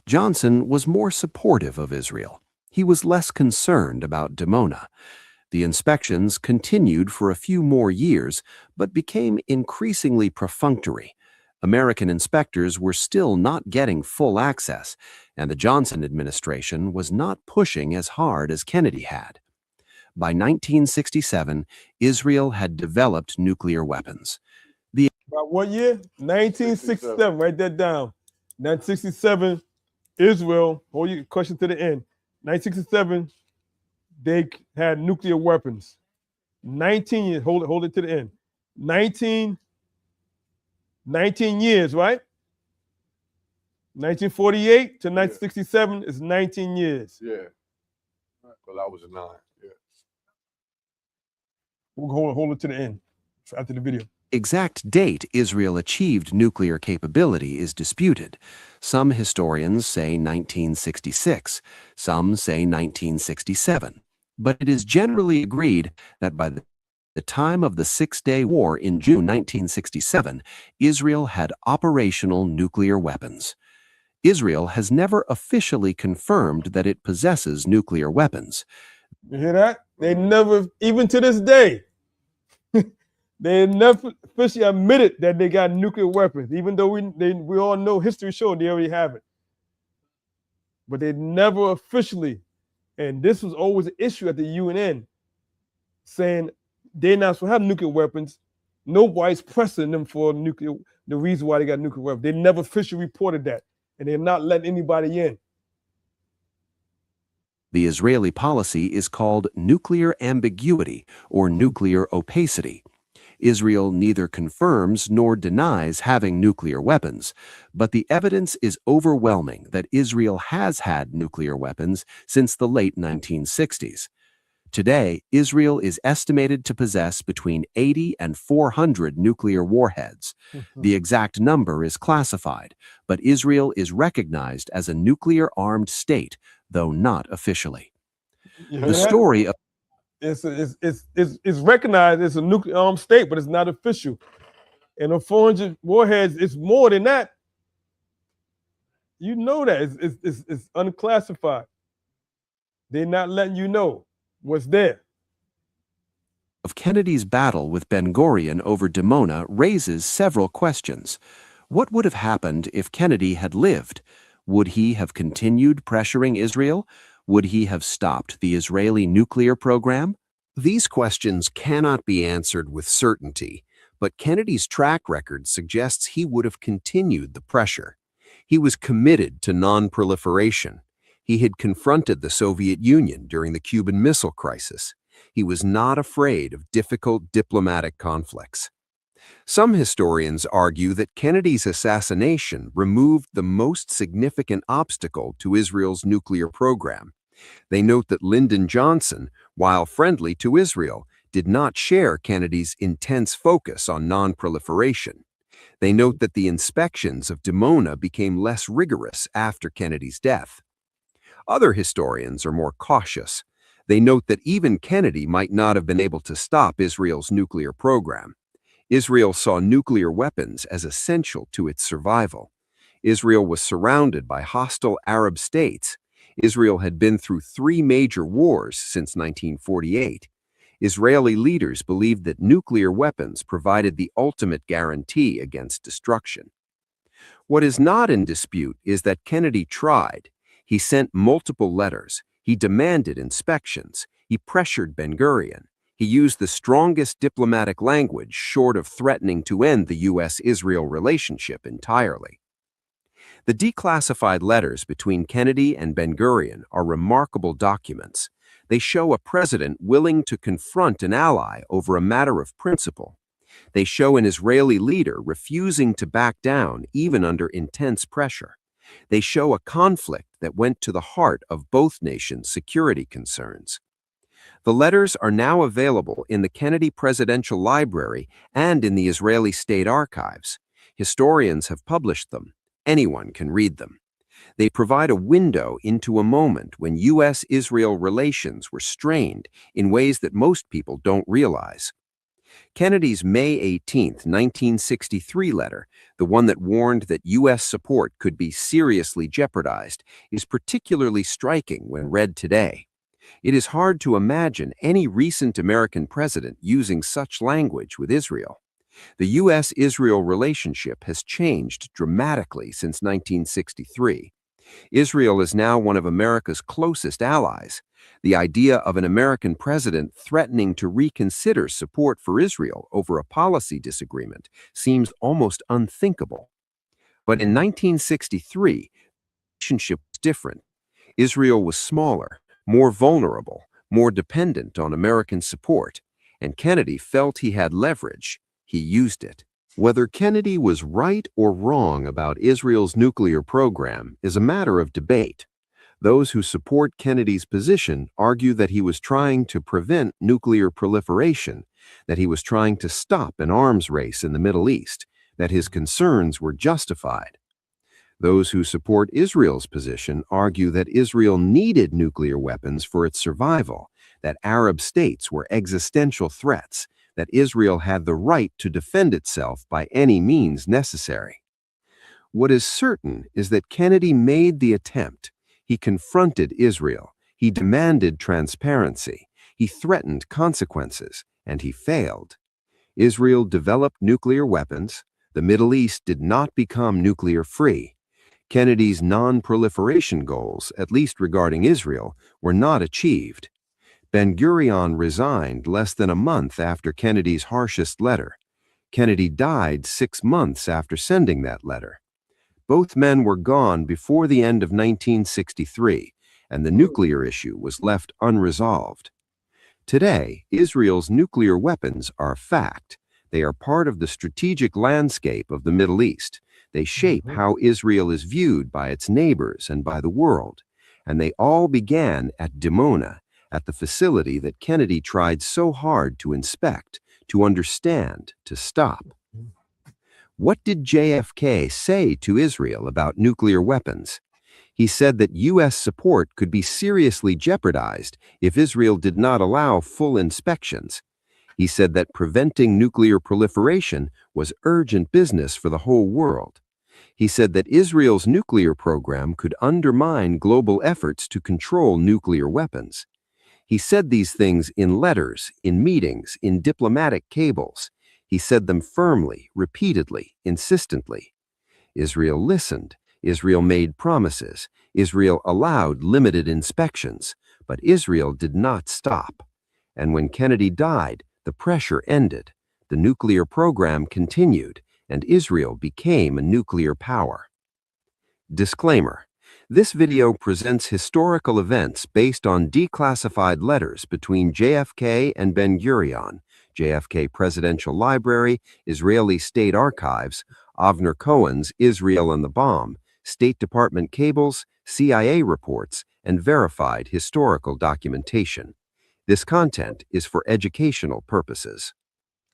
Johnson was more supportive of Israel. He was less concerned about Dimona. The inspections continued for a few more years, but became increasingly perfunctory. American inspectors were still not getting full access, and the Johnson administration was not pushing as hard as Kennedy had. By 1967, Israel had developed nuclear weapons. About what year? 1967. Write that down. 1967, Israel, hold your question to the end. 1967, they had nuclear weapons. 19 years, hold it to the end. 19 years, right? 1948 to 1967 is 19 years. Yeah. Well, I was 9. Yeah. We'll hold it to the end after the video. Exact date Israel achieved nuclear capability is disputed. Some historians say 1966, some say 1967. But it is generally agreed that by the time of the Six-Day War in June 1967, Israel had operational nuclear weapons. Israel has never officially confirmed that it possesses nuclear weapons. You hear that? They never, even to this day, they never officially admitted that they got nuclear weapons, even though we all know history showed they already have it. But they never officially, and this was always an issue at the UN, saying they're not supposed to have nuclear weapons, Nobody's pressing them for nuclear. The reason why they got nuclear weapons. They never officially reported that, and they're not letting anybody in. The Israeli policy is called nuclear ambiguity or nuclear opacity. Israel neither confirms nor denies having nuclear weapons, but the evidence is overwhelming that Israel has had nuclear weapons since the late 1960s. Today, Israel is estimated to possess between 80 and 400 nuclear warheads. The exact number is classified, but Israel is recognized as a nuclear-armed state, though not officially. The story of It's recognized as a nuclear armed state, but it's not official. And the 400 warheads, it's more than that. You know that. It's unclassified. They're not letting you know what's there. Of Kennedy's battle with Ben-Gurion over Dimona raises several questions. What would have happened if Kennedy had lived? Would he have continued pressuring Israel? Would he have stopped the Israeli nuclear program? These questions cannot be answered with certainty, but Kennedy's track record suggests he would have continued the pressure. He was committed to non-proliferation. He had confronted the Soviet Union during the Cuban Missile Crisis. He was not afraid of difficult diplomatic conflicts. Some historians argue that Kennedy's assassination removed the most significant obstacle to Israel's nuclear program. They note that Lyndon Johnson, while friendly to Israel, did not share Kennedy's intense focus on non-proliferation. They note that the inspections of Dimona became less rigorous after Kennedy's death. Other historians are more cautious. They note that even Kennedy might not have been able to stop Israel's nuclear program. Israel saw nuclear weapons as essential to its survival. Israel was surrounded by hostile Arab states. Israel had been through 3 major wars since 1948. Israeli leaders believed that nuclear weapons provided the ultimate guarantee against destruction. What is not in dispute is that Kennedy tried. He sent multiple letters. He demanded inspections. He pressured Ben-Gurion. He used the strongest diplomatic language short of threatening to end the U.S.-Israel relationship entirely. The declassified letters between Kennedy and Ben-Gurion are remarkable documents. They show a president willing to confront an ally over a matter of principle. They show an Israeli leader refusing to back down even under intense pressure. They show a conflict that went to the heart of both nations' security concerns. The letters are now available in the Kennedy Presidential Library and in the Israeli State Archives. Historians have published them. Anyone can read them. They provide a window into a moment when U.S.-Israel relations were strained in ways that most people don't realize. Kennedy's May 18, 1963 letter, the one that warned that U.S. support could be seriously jeopardized, is particularly striking when read today. It is hard to imagine any recent American president using such language with Israel. The U.S.-Israel relationship has changed dramatically since 1963. Israel is now one of America's closest allies. The idea of an American president threatening to reconsider support for Israel over a policy disagreement seems almost unthinkable. But in 1963, the relationship was different. Israel was smaller, more vulnerable, more dependent on American support, and Kennedy felt he had leverage. He used it. Whether Kennedy was right or wrong about Israel's nuclear program is a matter of debate. Those who support Kennedy's position argue that he was trying to prevent nuclear proliferation, that he was trying to stop an arms race in the Middle East, that his concerns were justified. Those who support Israel's position argue that Israel needed nuclear weapons for its survival, that Arab states were existential threats, that Israel had the right to defend itself by any means necessary. What is certain is that Kennedy made the attempt. He confronted Israel. He demanded transparency. He threatened consequences, and he failed. Israel developed nuclear weapons. The Middle East did not become nuclear-free. Kennedy's non-proliferation goals, at least regarding Israel, were not achieved. Ben-Gurion resigned less than a month after Kennedy's harshest letter. Kennedy died 6 months after sending that letter. Both men were gone before the end of 1963, and the nuclear issue was left unresolved. Today, Israel's nuclear weapons are a fact. They are part of the strategic landscape of the Middle East. They shape how Israel is viewed by its neighbors and by the world. And they all began at Dimona, at the facility that Kennedy tried so hard to inspect, to understand, to stop. What did JFK say to Israel about nuclear weapons? He said that U.S. support could be seriously jeopardized if Israel did not allow full inspections. He said that preventing nuclear proliferation was urgent business for the whole world. He said that Israel's nuclear program could undermine global efforts to control nuclear weapons. He said these things in letters, in meetings, in diplomatic cables. He said them firmly, repeatedly, insistently. Israel listened. Israel made promises. Israel allowed limited inspections. But Israel did not stop. And when Kennedy died, the pressure ended. The nuclear program continued, and Israel became a nuclear power. Disclaimer: this video presents historical events based on declassified letters between JFK and Ben-Gurion, JFK Presidential Library, Israeli State Archives, Avner Cohen's Israel and the Bomb, State Department cables, CIA reports, and verified historical documentation. This content is for educational purposes.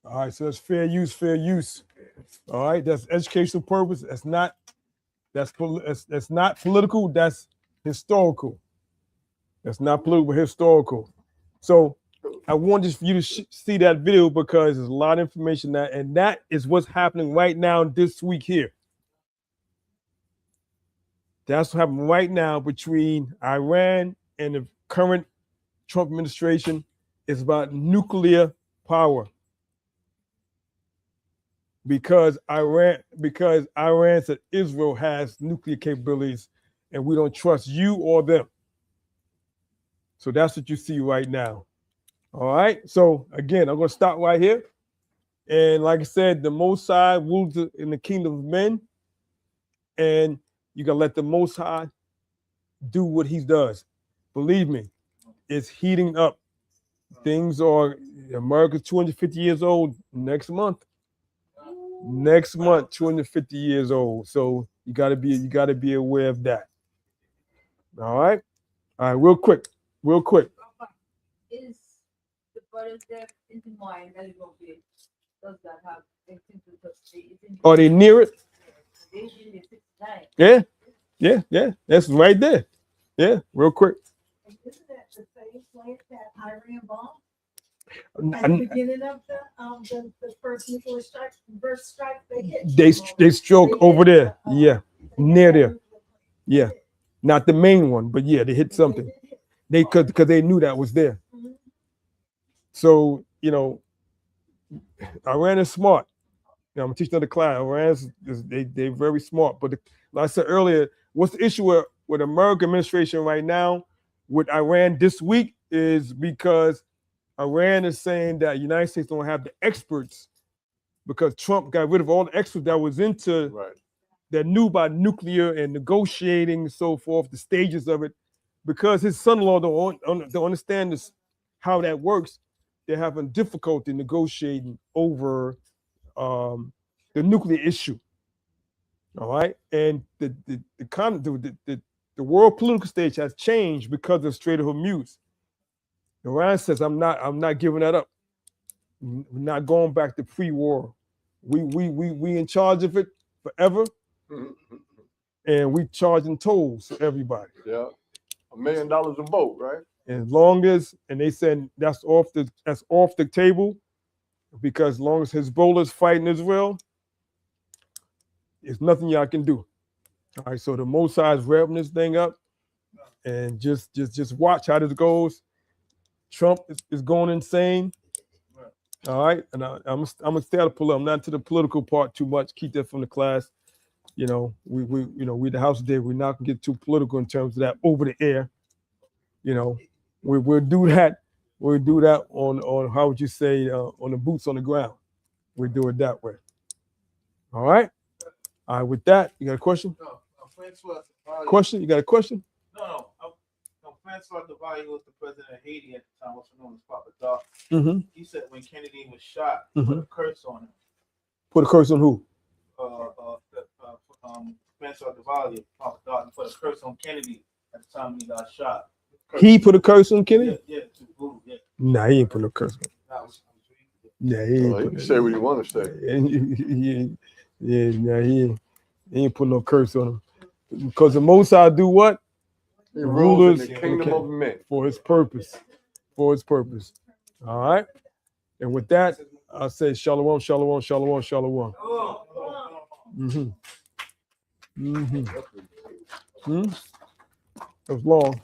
All right, so that's fair use, fair use. All right, that's educational purpose. That's not political, that's historical. That's not political, but historical. So I wanted you to see that video because there's a lot of information that, and that is what's happening right now this week here. That's what's happening right now between Iran and the current Trump administration. Is about nuclear power. Because Iran said Israel has nuclear capabilities and we don't trust you or them. So that's what you see right now. All right. So again, I'm going to stop right here. And like I said, the Most High rules in the kingdom of men. And you got to let the Most High do what he does. Believe me, it's heating up. Things are, America's 250 years old next month. Next month, 250 years old. So you gotta be aware of that. All right? All right, real quick. Is the brothers there in the mind that it will be, does that have anything to do? Are they near it? They Yeah. That's right there. Yeah, real quick. Isn't that the same place that Iran bombed? At And the beginning of the first nuclear strike they hit. they stroke over there. Yeah, near there. Yeah, not the main one, but yeah, they hit something. They because they knew that was there. So Iran is smart. I'm teaching another class. Iran they're very smart. But like I said earlier, what's the issue with American administration right now with Iran this week is because Iran is saying that the United States don't have the experts because Trump got rid of all the experts that was into that knew about nuclear and negotiating and so forth, the stages of it. Because his son-in-law don't understand this, how that works, they're having difficulty negotiating over the nuclear issue. All right, and the world political stage has changed because of Strait of Hormuz. Iran says, I'm not giving that up. We're not going back to pre-war. We in charge of it forever. And we charging tolls to everybody. Yeah. $1 million a vote, right? As long as, and they said that's off the table, because as long as Hezbollah is fighting Israel, there's nothing y'all can do. All right, so the Mossad is wrapping this thing up, and just watch how this goes. Trump is going insane. All right, and I'm gonna stay out of political. I'm not into the political part too much. Keep that from the class. We the House today. We're not gonna get too political in terms of that over the air. We'll do that. We'll do that on how would you say on the boots on the ground. We do it that way. All right. All right. With that, you got a question? No, Francois Duvalier. Question? You got a question? No. Francois Duvalier was the president of Haiti at the time, what's known as Papa Doc. Mm-hmm. He said when Kennedy was shot, he put a curse on him. Put a curse on who? Francois Duvalier, Papa Doc, he put a curse on Kennedy at the time he got shot. He put a curse on Kennedy? Yeah, yeah. Nah, he ain't put no curse on him. Yeah, he ain't. He can say what he want to say. He ain't put no curse on him. Because the Most High do what? He rules in the kingdom of men. For his purpose. For his purpose. All right? And with that, I say shalom, shalom, shalom, shalom. Mm-hmm. Mm-hmm. That was long.